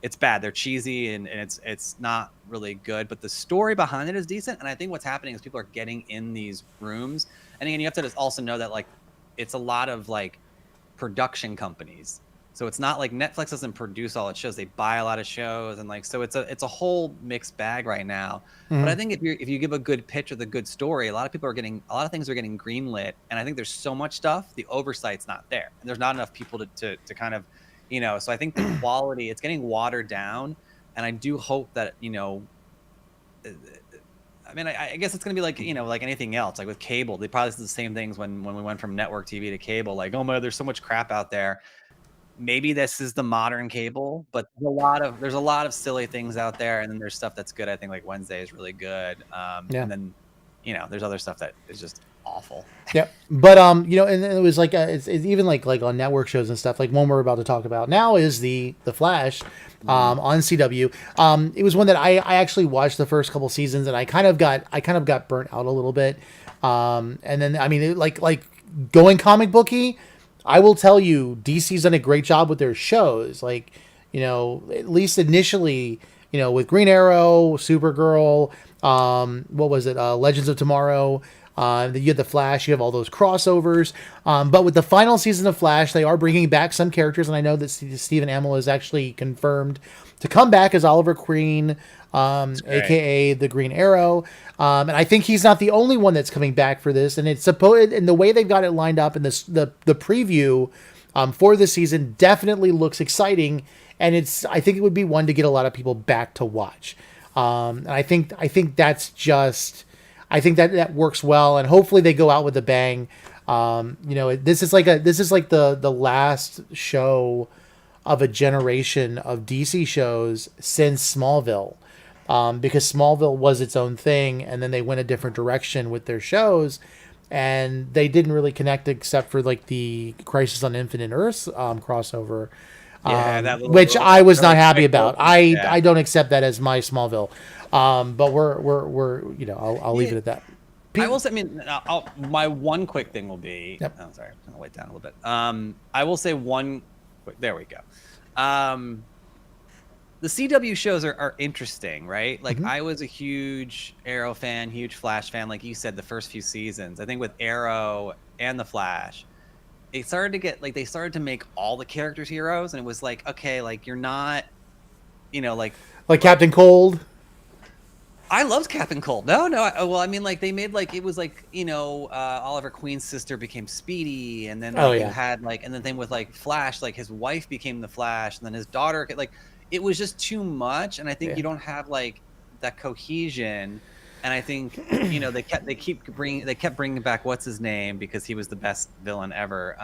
it's bad. They're cheesy, and it's not really good, but the story behind it is decent. And I think what's happening is people are getting in these rooms. And again, you have to just also know that like it's a lot of like production companies. So it's not like Netflix doesn't produce all its shows; they buy a lot of shows, and like so it's a whole mixed bag right now. But I think if you give a good pitch with a good story, a lot of things are getting greenlit. And I think there's so much stuff, the oversight's not there, and there's not enough people to kind of so I think the quality, it's getting watered down, and I do hope that I guess it's going to be like, like anything else, like with cable, they probably did the same things when we went from network TV to cable, like, oh my, there's so much crap out there. Maybe this is the modern cable, but there's a lot of silly things out there, and then there's stuff that's good. I think like Wednesday is really good. And then, there's other stuff that is just awful. Yeah. But, and it was like, it's even like on network shows and stuff, like one we're about to talk about now is the Flash, on CW. It was one that I actually watched the first couple seasons, and I kind of got burnt out a little bit. And then, like going comic booky, I will tell you, DC's done a great job with their shows. Like, at least initially, with Green Arrow, Supergirl, what was it? Legends of Tomorrow. You have the Flash, you have all those crossovers. But with the final season of Flash, they are bringing back some characters, and I know that Stephen Amell is actually confirmed to come back as Oliver Queen, aka the Green Arrow. And I think he's not the only one that's coming back for this. And it's supposed, and the way they've got it lined up in this, the preview for this season definitely looks exciting. And I think it would be one to get a lot of people back to watch. And I think that's just, I think that works well, and hopefully they go out with a bang. This is like the last show of a generation of DC shows since Smallville, because Smallville was its own thing, and then they went a different direction with their shows, and they didn't really connect except for like the Crisis on Infinite Earths crossover, which I was not happy about. I don't accept that as my Smallville. But we're I'll leave it at that. I will say, my one quick thing will be, Yep. Oh, sorry, I'm going to wait down a little bit. I will say there we go. The CW shows are interesting, right? Like, I was a huge Arrow fan, huge Flash fan. Like you said, the first few seasons, I think with Arrow and the Flash, it started to get, like, they started to make all the characters heroes, and it was like, okay, like, you're not, like Captain Cold. I loved Captain Cold. No. They made like, it was like, Oliver Queen's sister became Speedy, and then you had like, and then thing with like Flash, like his wife became the Flash, and then his daughter, like, it was just too much. And I think you don't have like that cohesion. And I think they kept bringing back what's his name, because he was the best villain ever.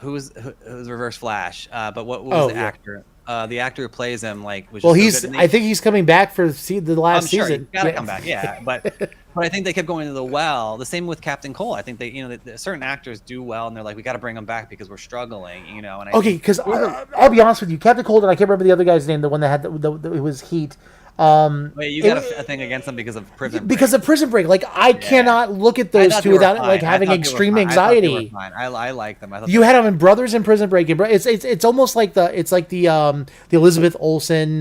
Who was Reverse Flash? But what was the actor? The actor who plays him, like, was just I think he's coming back for the last season. He's gotta come back, yeah. But But I think they kept going to the well. The same with Captain Cole. I think they, certain actors do well, and they're like, we got to bring them back because we're struggling, And Okay, because I'll be honest with you, Captain Cold, and I can't remember the other guy's name, the one that had it was Heat. Wait, you got a thing against them because of Prison Break. Because of Prison Break. Like, I cannot look at those two without having extreme anxiety. I like them. You had them in Brothers in Prison Break. It's almost like the Elizabeth Olsen,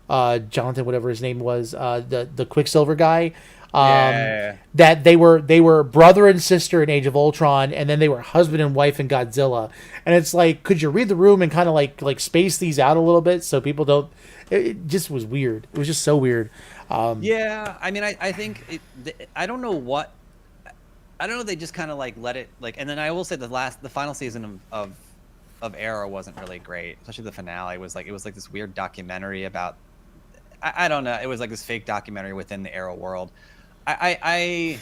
Jonathan, whatever his name was, the Quicksilver guy. That they were brother and sister in Age of Ultron, and then they were husband and wife in Godzilla. And it's like, could you read the room and kind of like space these out a little bit so people don't? It just was weird. It was just so weird. Yeah, I mean, I think I don't know what. I don't know. They just kind of like let it like, and then I will say the final season of Arrow wasn't really great, especially the finale. It was like this weird documentary about. I don't know. It was like this fake documentary within the Arrow world. I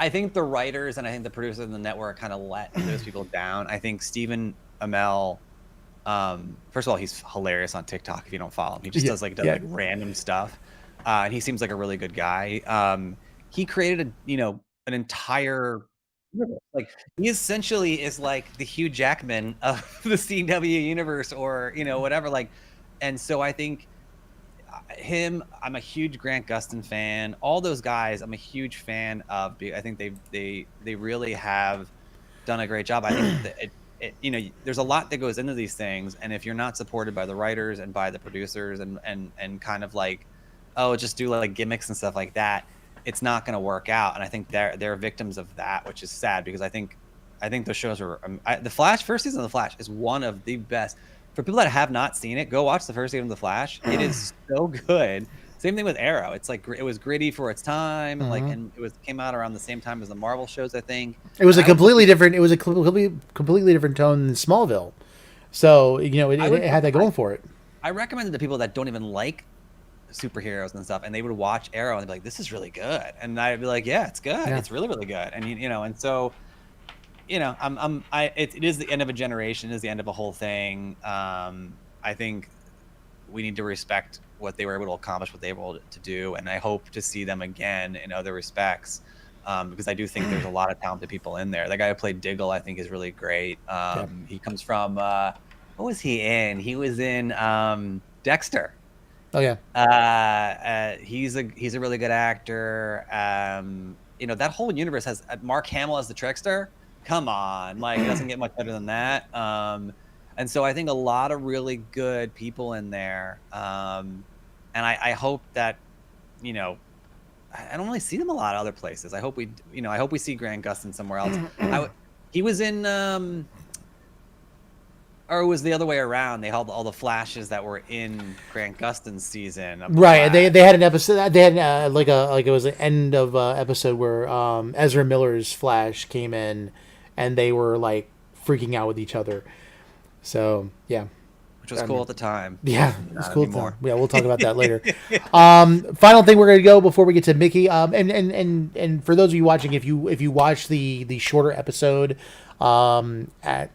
think the writers and I think the producers of the network kind of let those people down. I think Stephen Amell, first of all, he's hilarious on TikTok. If you don't follow him, he just does like random stuff, and he seems like a really good guy. He created an entire, like, he essentially is like the Hugh Jackman of the CW universe, or whatever. Like, and so I think. I'm a huge Grant Gustin fan. All those guys, I'm a huge fan of. I think they really have done a great job. I think that there's a lot that goes into these things, and if you're not supported by the writers and by the producers and kind of like, just do like gimmicks and stuff like that, it's not going to work out. And I think they're victims of that, which is sad because I think those shows are. The Flash, first season of The Flash is one of the best. For people that have not seen it, go watch the first season of The Flash. It is so good. Same thing with Arrow. It's like it was gritty for its time, and came out around the same time as the Marvel shows. I think it was a completely different tone than Smallville. So it had that going for it. I recommended to people that don't even like superheroes and stuff, and they would watch Arrow and they'd be like, "This is really good," and I'd be like, "Yeah, it's good. Yeah. It's really, really good." And and so. It is the end of a generation. It is the end of a whole thing. I think we need to respect what they were able to accomplish, what they were able to do, and I hope to see them again in other respects, because I do think there's a lot of talented people in there. The guy who played Diggle, I think, is really great. He comes from what was he in? He was in Dexter. Oh yeah. He's a really good actor. That whole universe has Mark Hamill as the Trickster. Come on, like, it doesn't get much better than that. And so I think a lot of really good people in there. And I hope that, I don't really see them a lot of other places. I hope we see Grant Gustin somewhere else. He was in, or it was the other way around. They held all the Flashes that were in Grant Gustin's season. Right. They had an episode. They had like it was an end of episode where Ezra Miller's Flash came in. And they were like freaking out with each other. So yeah, which was cool at the time. Yeah, it was cool. Yeah, we'll talk about that later. Final thing we're gonna go before we get to Mickey. And for those of you watching, if you watch the shorter episode, at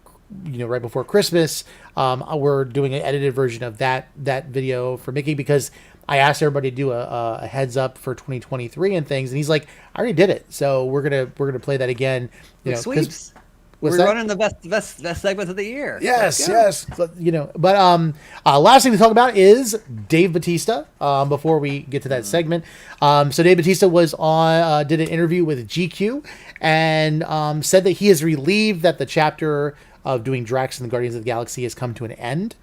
right before Christmas, we're doing an edited version of that video for Mickey because I asked everybody to do a heads up for 2023 and things, and he's like, I already did it. So we're gonna play that again. Sweeps. We're running the best segments of the year. Yes. But last thing to talk about is Dave Bautista. Before we get to that segment, so Dave Bautista was on did an interview with GQ and said that he is relieved that the chapter of doing Drax and the Guardians of the Galaxy has come to an end.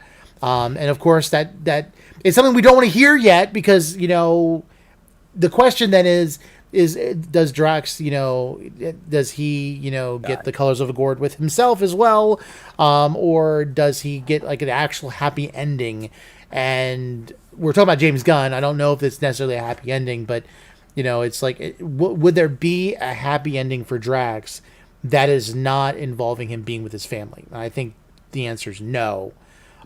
And of course that is something we don't want to hear yet because the question then is does Drax does he get the colors of a gourd with himself as well, or does he get like an actual happy ending? And we're talking about James Gunn. I don't know if it's necessarily a happy ending, but it's like would there be a happy ending for Drax that is not involving him being with his family? And I think the answer is no.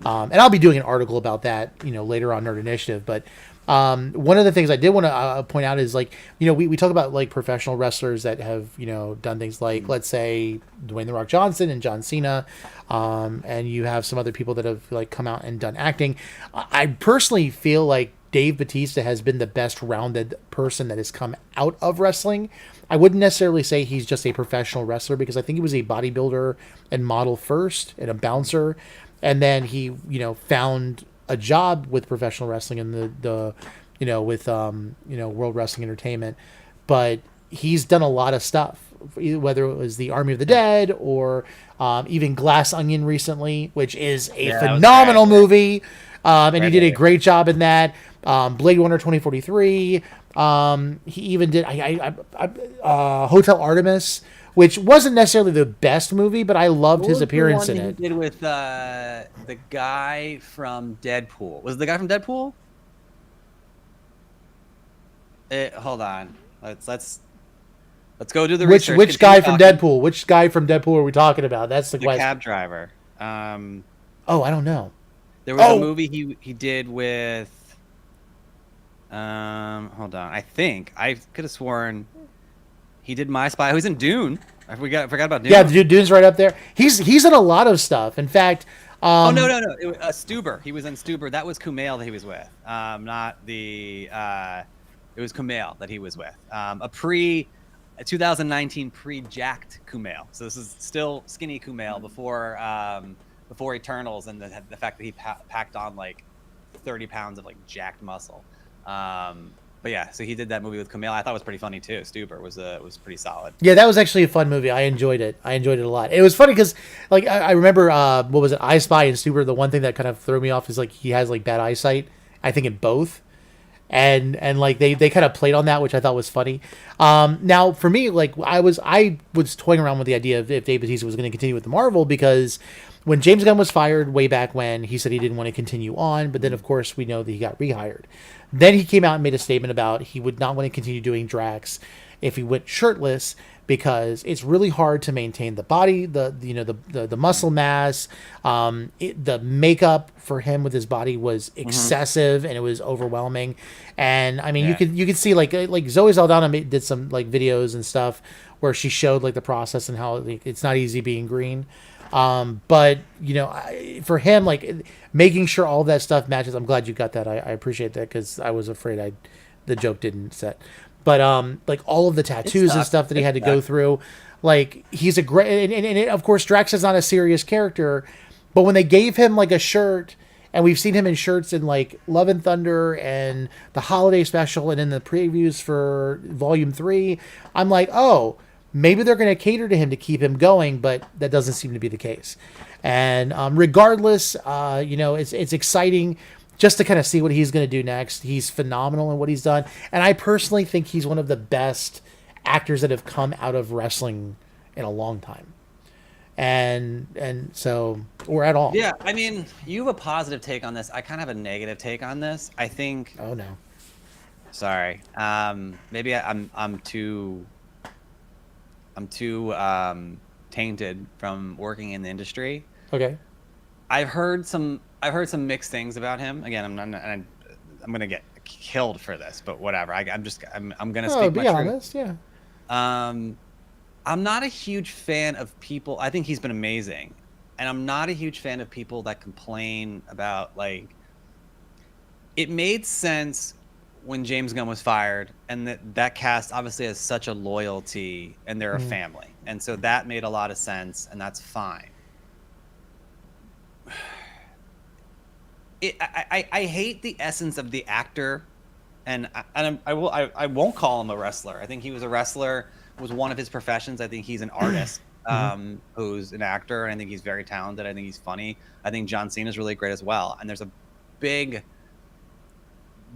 And I'll be doing an article about that, later on Nerd Initiative. But one of the things I did want to point out is like, we talk about like professional wrestlers that have, done things like, let's say Dwayne The Rock Johnson and John Cena. And you have some other people that have like come out and done acting. I personally feel like Dave Bautista has been the best rounded person that has come out of wrestling. I wouldn't necessarily say he's just a professional wrestler, because I think he was a bodybuilder and model first and a bouncer. And then he, found a job with professional wrestling in the with World Wrestling Entertainment. But he's done a lot of stuff, whether it was the Army of the Dead or even Glass Onion recently, which is a phenomenal movie. And he did a great job in that. Blade Runner 2043. He even did Hotel Artemis, which wasn't necessarily the best movie, but I loved his appearance in it. He did with the guy from Deadpool. Was it the guy from Deadpool? Hold on. Let's go do the research. Which guy from Deadpool? Which guy from Deadpool are we talking about? That's the question. Cab driver. I don't know. There was a movie he did with. Hold on. I think I could have sworn he did My Spy. He's in Dune. I forgot about Dune. Yeah, Dune's right up there. He's in a lot of stuff. In fact. No. It was, Stuber. He was in Stuber. That was Kumail that he was with. Not the. It was Kumail that he was with. A 2019 pre-jacked Kumail. So this is still skinny Kumail before Eternals, and the fact that he packed on like 30 pounds of like jacked muscle. But yeah, so he did that movie with Kumail. I thought it was pretty funny too. Stuber was pretty solid. Yeah, that was actually a fun movie. I enjoyed it. a lot. It was funny because like I remember what was it, I Spy and Stuber. The one thing that kind of threw me off is like he has like bad eyesight. I think in both. And like they kind of played on that, which I thought was funny. Now for me, like I was toying around with the idea of if Dave Bautista was going to continue with the Marvel, because when James Gunn was fired way back when, he said he didn't want to continue on, but then of course we know that he got rehired. Then he came out and made a statement about he would not want to continue doing Drax if he went shirtless, because it's really hard to maintain the body, the muscle mass. The makeup for him with his body was excessive and it was overwhelming. And I mean, you could see like Zoe Saldana did some like videos and stuff where she showed like the process and how it's not easy being green. But for him, like making sure all that stuff matches. I'm glad you got that. I appreciate that, because I was afraid the joke didn't set. But like all of the tattoos and stuff that he had to go through, like he's a great and of course Drax is not a serious character, but when they gave him like a shirt, and we've seen him in shirts in like Love and Thunder and the holiday special and in the previews for Volume 3, I'm like, oh, maybe they're going to cater to him to keep him going, but that doesn't seem to be the case. And regardless, it's exciting just to kind of see what he's going to do next. He's phenomenal in what he's done. And I personally think he's one of the best actors that have come out of wrestling in a long time. And so, or at all. Yeah, I mean, you have a positive take on this. I kind of have a negative take on this. I think. Oh no. Sorry. Maybe I'm too tainted from working in the industry. Okay. I've heard some mixed things about him. Again, I'm gonna get killed for this, but whatever. I'm gonna speak my truth. Honest, yeah. I'm not a huge fan of people. I think he's been amazing, and I'm not a huge fan of people that complain about like. It made sense when James Gunn was fired, and that cast obviously has such a loyalty, and they're a family, and so that made a lot of sense, and that's fine. I hate the essence of the actor, and I won't call him a wrestler. I think he was a wrestler, was one of his professions. I think he's an artist who's an actor, and I think he's very talented. I think he's funny. I think John Cena is really great as well. And there's a big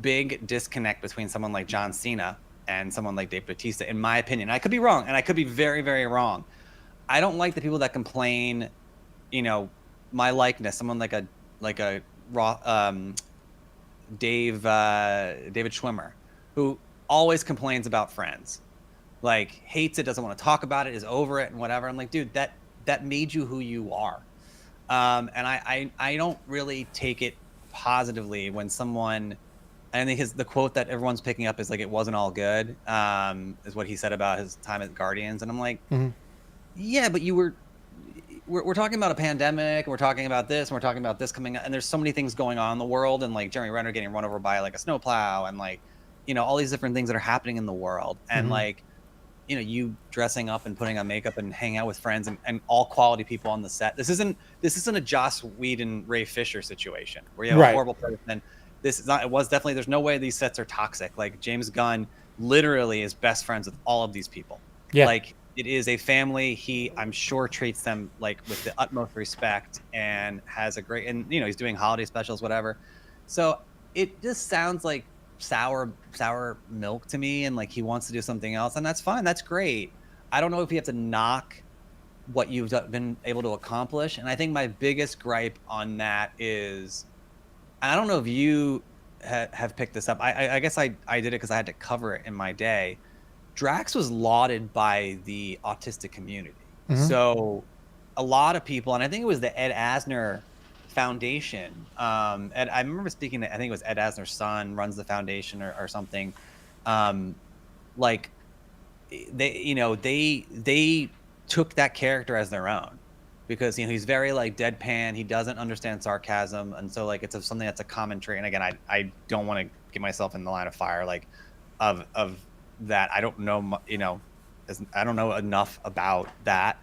disconnect between someone like John Cena and someone like Dave Bautista, in my opinion. I could be wrong, and I could be very, very wrong. I don't like the people that complain, my likeness, someone like a David Schwimmer, who always complains about Friends, like hates it, doesn't want to talk about it, is over it and whatever. I'm like, dude, that made you who you are. And I don't really take it positively when someone, I think the quote that everyone's picking up is like, it wasn't all good, is what he said about his time at Guardians. And I'm like, yeah, but you were, we're talking about a pandemic, and we're talking about this, and we're talking about this coming up, and there's so many things going on in the world, and like Jeremy Renner getting run over by like a snowplow, and like, you know, all these different things that are happening in the world, and like, you know, you dressing up and putting on makeup and hanging out with friends and all quality people on the set. This isn't a Joss Whedon, Ray Fisher situation where you have a horrible person. This is not. It was definitely. There's no way these sets are toxic. Like James Gunn literally is best friends with all of these people. Yeah. Like it is a family. He, I'm sure, treats them like with the utmost respect and has a great. And you know, he's doing holiday specials, whatever. So it just sounds like sour milk to me, and like he wants to do something else, and that's fine. That's great. I don't know if you have to knock what you've been able to accomplish. And I think my biggest gripe on that is, I don't know if you have picked this up. I guess I did it because I had to cover it in my day. Drax was lauded by the autistic community. So a lot of people, and I think it was the Ed Asner Foundation. And I remember speaking to, I think it was Ed Asner's son runs the foundation or something. Like they, you know, they took that character as their own. Because, you know, he's very like deadpan. He doesn't understand sarcasm, and so like it's something that's a common trait. And again, I don't want to get myself in the line of fire like of that. I don't know, you know, I don't know enough about that,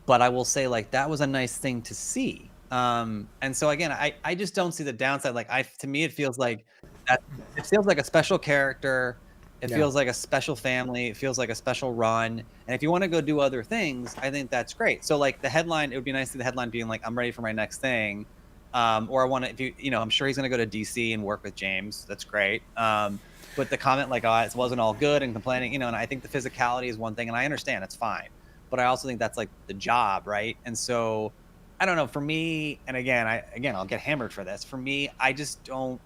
but I will say like that was a nice thing to see. And so again, I just don't see the downside. Like to me, it feels like that. It feels like a special character. It feels like a special family. It feels like a special run. And if you want to go do other things, I think that's great. So like the headline, it would be nice to see the headline being like, I'm ready for my next thing. Or I want to, if you know, I'm sure he's going to go to DC and work with James. That's great. But the comment like, oh, it wasn't all good and complaining, you know, and I think the physicality is one thing, and I understand it's fine. But I also think that's like the job, right? And so I don't know, for me, and again, I'll get hammered for this. For me, I just don't,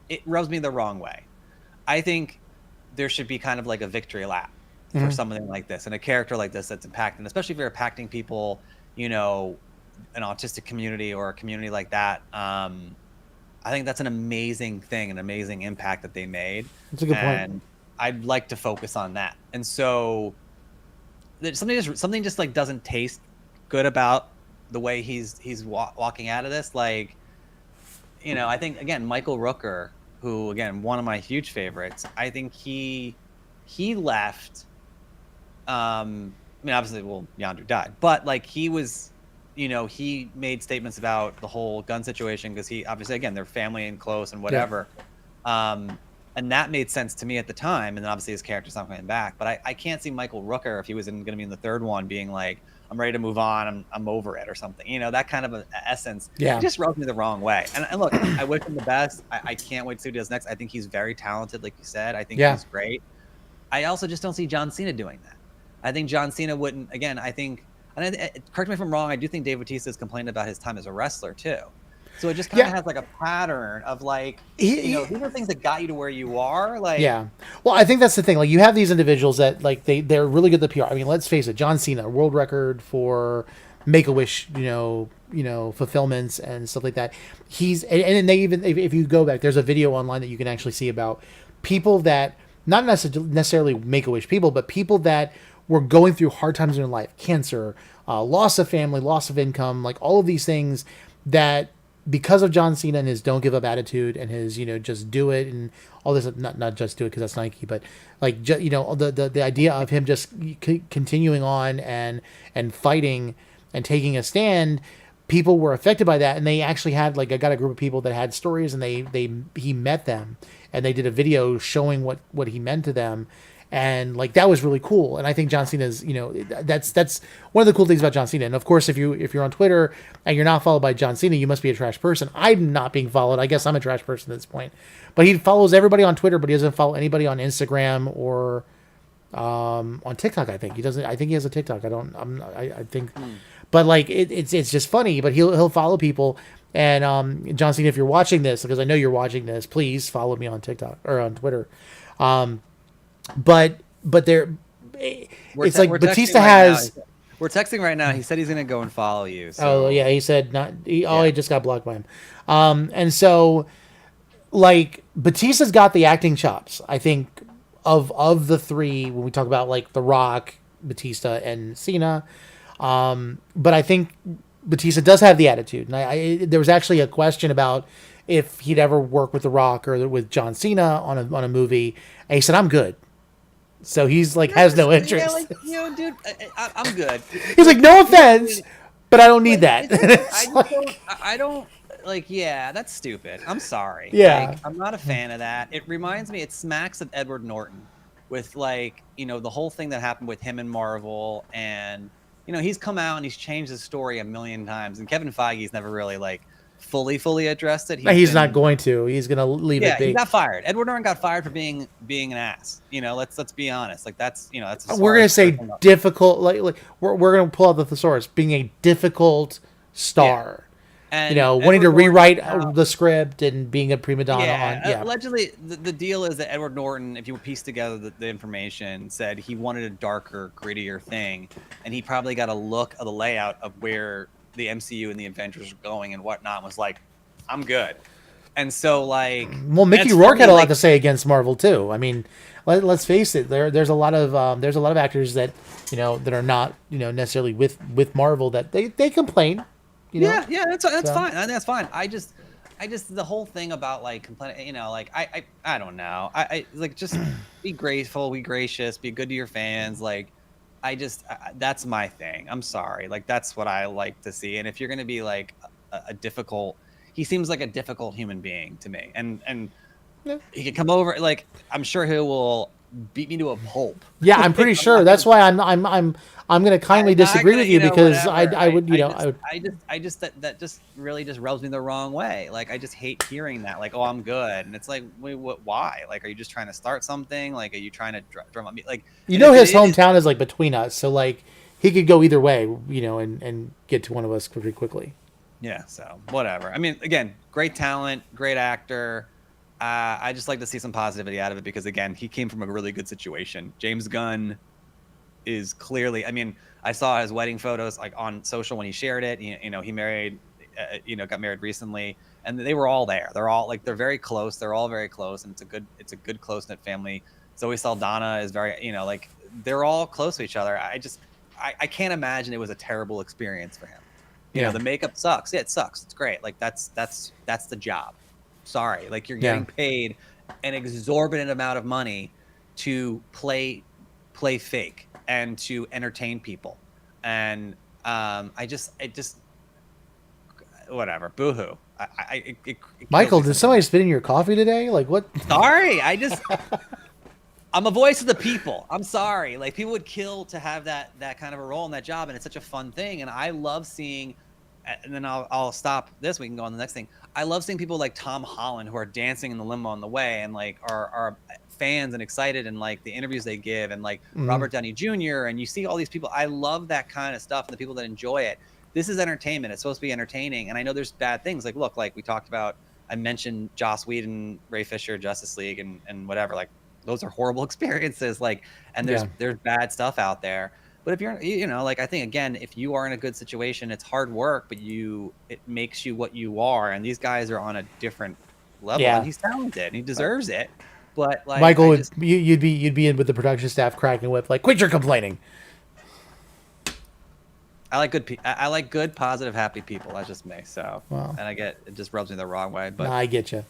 it rubs me the wrong way. I think there should be kind of like a victory lap for something like this, and a character like this that's impacting, especially if you're impacting people, you know, an autistic community or a community like that. I think that's an amazing thing, an amazing impact that they made. That's a good point. And I'd like to focus on that. And so something just like doesn't taste good about the way he's walking out of this. Like, you know, I think again, Michael Rooker, who again, one of my huge favorites, I think he left. I mean, obviously, well, Yondu died, but like he was, you know, he made statements about the whole gun situation because he obviously, again, they're family and close and whatever. And that made sense to me at the time. And then obviously his character's not coming back, but I can't see Michael Rooker, if he was going to be in the third one, being like, I'm ready to move on. I'm over it or something, you know, that kind of a essence. It just rubs me the wrong way. And look, I wish him the best. I can't wait to see what he does next. I think he's very talented. Like you said, I think he's great. I also just don't see John Cena doing that. I think John Cena wouldn't, again, I think, and correct me if I'm wrong, I do think Dave Bautista has complained about his time as a wrestler too. So it just kind of has like a pattern of like, you know, these are things that got you to where you are. Like, well, I think that's the thing. Like, you have these individuals that like they're really good at the PR. I mean, let's face it, John Cena, world record for Make-A-Wish, you know, fulfillments and stuff like that. And they even, if you go back, there's a video online that you can actually see about people that not necessarily Make-A-Wish people, but people that were going through hard times in their life, cancer, loss of family, loss of income, like all of these things that, because of John Cena and his don't give up attitude and his, you know, just do it and all this, not just do it because that's Nike, but like, you know, the idea of him just continuing on and fighting and taking a stand, people were affected by that. And they actually had, like, I got a group of people that had stories, and he met them and they did a video showing what he meant to them. And like, that was really cool. And I think John Cena's, you know, that's one of the cool things about John Cena. And of course, if you're on Twitter and you're not followed by John Cena, you must be a trash person. I'm not being followed. I guess I'm a trash person at this point. But he follows everybody on Twitter, but he doesn't follow anybody on Instagram or on TikTok. I think he doesn't. I think he has a TikTok. I think, but like it's just funny. But he'll follow people. And John Cena, if you're watching this, because I know you're watching this, please follow me on TikTok or on Twitter. But it's like Bautista has. We're texting right now. He said he's gonna go and follow you. So. Oh yeah, he said not. He just got blocked by him. And so, like, Bautista's got the acting chops. I think of the three, when we talk about like The Rock, Bautista, and Cena, But I think Bautista does have the attitude. And there was actually a question about if he'd ever work with The Rock or with John Cena on a movie. And he said, I'm good. So he's like, has no interest. Yeah, like, dude, I'm good. He's like, no offense, but I don't need that. I don't like, yeah, that's stupid. I'm sorry. Yeah. Like, I'm not a fan of that. It reminds me, it smacks of Edward Norton with like, the whole thing that happened with him and Marvel. And, he's come out and he's changed his story a million times. And Kevin Feige's never really like fully addressed it. He's not going to. He's going to leave it be. He got fired. Edward Norton got fired for being an ass. Let's be honest. Like that's that's. We're gonna say difficult. Like we're gonna pull out the thesaurus. Being a difficult star. Yeah. And wanting to rewrite the script and being a prima donna. Allegedly, the deal is that Edward Norton, if you piece together the information, said he wanted a darker, grittier thing, and he probably got a look of the layout of where the MCU and the Avengers are going and whatnot, was like, I'm good. And so like, well, Mickey Rourke had a lot to say against Marvel too. I mean, let's face it, there's a lot of actors that that are not necessarily with Marvel that they complain. Yeah, that's fine. I think that's fine. I just the whole thing about like complaining, like I don't know. I like, just be grateful, be gracious, be good to your fans. Like, that's my thing. I'm sorry. Like, that's what I like to see. And if you're going to be like a difficult, he seems like a difficult human being to me. And he can come over, like, I'm sure he will beat me to a pulp. Yeah, I'm pretty sure. That's why I'm going to kindly disagree with you, because I would, I just that just really just rubs me the wrong way. Like, I just hate hearing that. Like, oh, I'm good, and it's like, wait, why? Like, are you just trying to start something? Like, are you trying to drum up me? Like, his hometown is like between us, so like he could go either way, and get to one of us pretty quickly. Yeah. So whatever. I mean, again, great talent, great actor. I just like to see some positivity out of it, because again, he came from a really good situation. James Gunn is clearly, I mean, I saw his wedding photos like on social when he shared it. He married, got married recently, and they were all there. They're all like, they're very close. They're all very close, and it's a good close knit family. Zoe Saldana is very, like, they're all close to each other. I can't imagine it was a terrible experience for him. The makeup sucks. Yeah, it sucks. It's great. Like, that's the job. Sorry, like, you're getting paid an exorbitant amount of money to play fake and to entertain people, and I just whatever. Boo-hoo. Michael, did somebody spit in your coffee today? Like, what? Sorry, I'm a voice of the people. I'm sorry. Like, people would kill to have that kind of a role in that job, and it's such a fun thing, and I love seeing. And then I'll stop this. We can go on the next thing. I love seeing people like Tom Holland who are dancing in the limo on the way, and like are fans and excited, and like the interviews they give, and like Robert Downey Jr. And you see all these people. I love that kind of stuff, and the people that enjoy it. This is entertainment. It's supposed to be entertaining. And I know there's bad things. Like, look, like we talked about, I mentioned Joss Whedon, Ray Fisher, Justice League, and whatever. Like, those are horrible experiences. Like, and there's bad stuff out there. But if you're, like, I think, again, if you are in a good situation, it's hard work, but it makes you what you are. And these guys are on a different level. And he's talented, and he deserves it. But like, Michael, you'd be in with the production staff cracking whip, like, quit your complaining. I like good, positive, happy people. That's just me. So, and it just rubs me the wrong way. But no, I get you.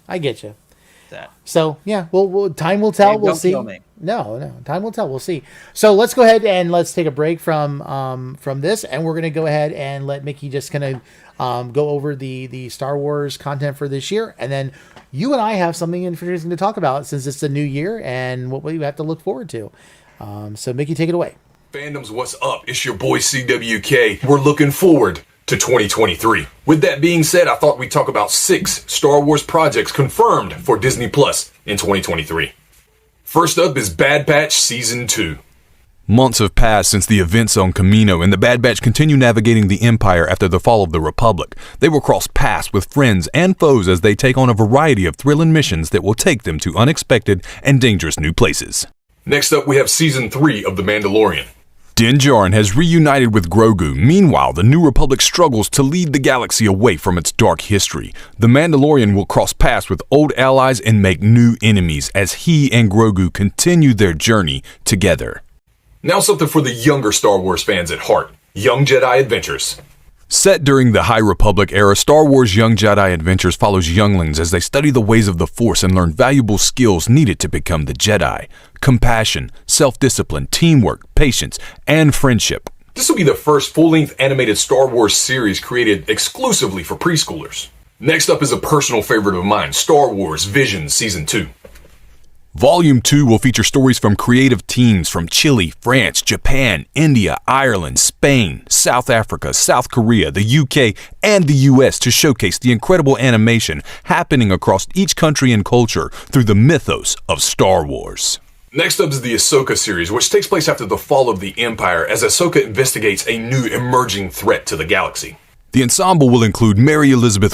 So yeah, well, time will tell. We'll see. No, time will tell. We'll see. So let's go ahead and let's take a break from this, and we're gonna go ahead and let Mickey just kind of go over the Star Wars content for this year, and then you and I have something interesting to talk about since it's a new year and what we have to look forward to. So Mickey, take it away. Fandoms, what's up? It's your boy CWK. We're looking forward to 2023. With that being said, I thought we'd talk about 6 Star Wars projects confirmed for Disney Plus in 2023. First up is Bad Batch Season 2. Months have passed since the events on Kamino, and the Bad Batch continue navigating the Empire after the fall of the Republic. They will cross paths with friends and foes as they take on a variety of thrilling missions that will take them to unexpected and dangerous new places. Next up, we have Season 3 of The Mandalorian. Din Djarin has reunited with Grogu. Meanwhile, the New Republic struggles to lead the galaxy away from its dark history. The Mandalorian will cross paths with old allies and make new enemies as he and Grogu continue their journey together. Now something for the younger Star Wars fans at heart. Young Jedi Adventures. Set during the High Republic era, Star Wars Young Jedi Adventures follows younglings as they study the ways of the Force and learn valuable skills needed to become the Jedi. Compassion, self-discipline, teamwork, patience, and friendship. This will be the first full-length animated Star Wars series created exclusively for preschoolers. Next up is a personal favorite of mine, Star Wars Visions Season 2. Volume 2 will feature stories from creative teams from Chile, France, Japan, India, Ireland, Spain, South Africa, South Korea, the UK, and the US to showcase the incredible animation happening across each country and culture through the mythos of Star Wars. Next up is the Ahsoka series, which takes place after the fall of the Empire as Ahsoka investigates a new emerging threat to the galaxy. The ensemble will include Mary Elizabeth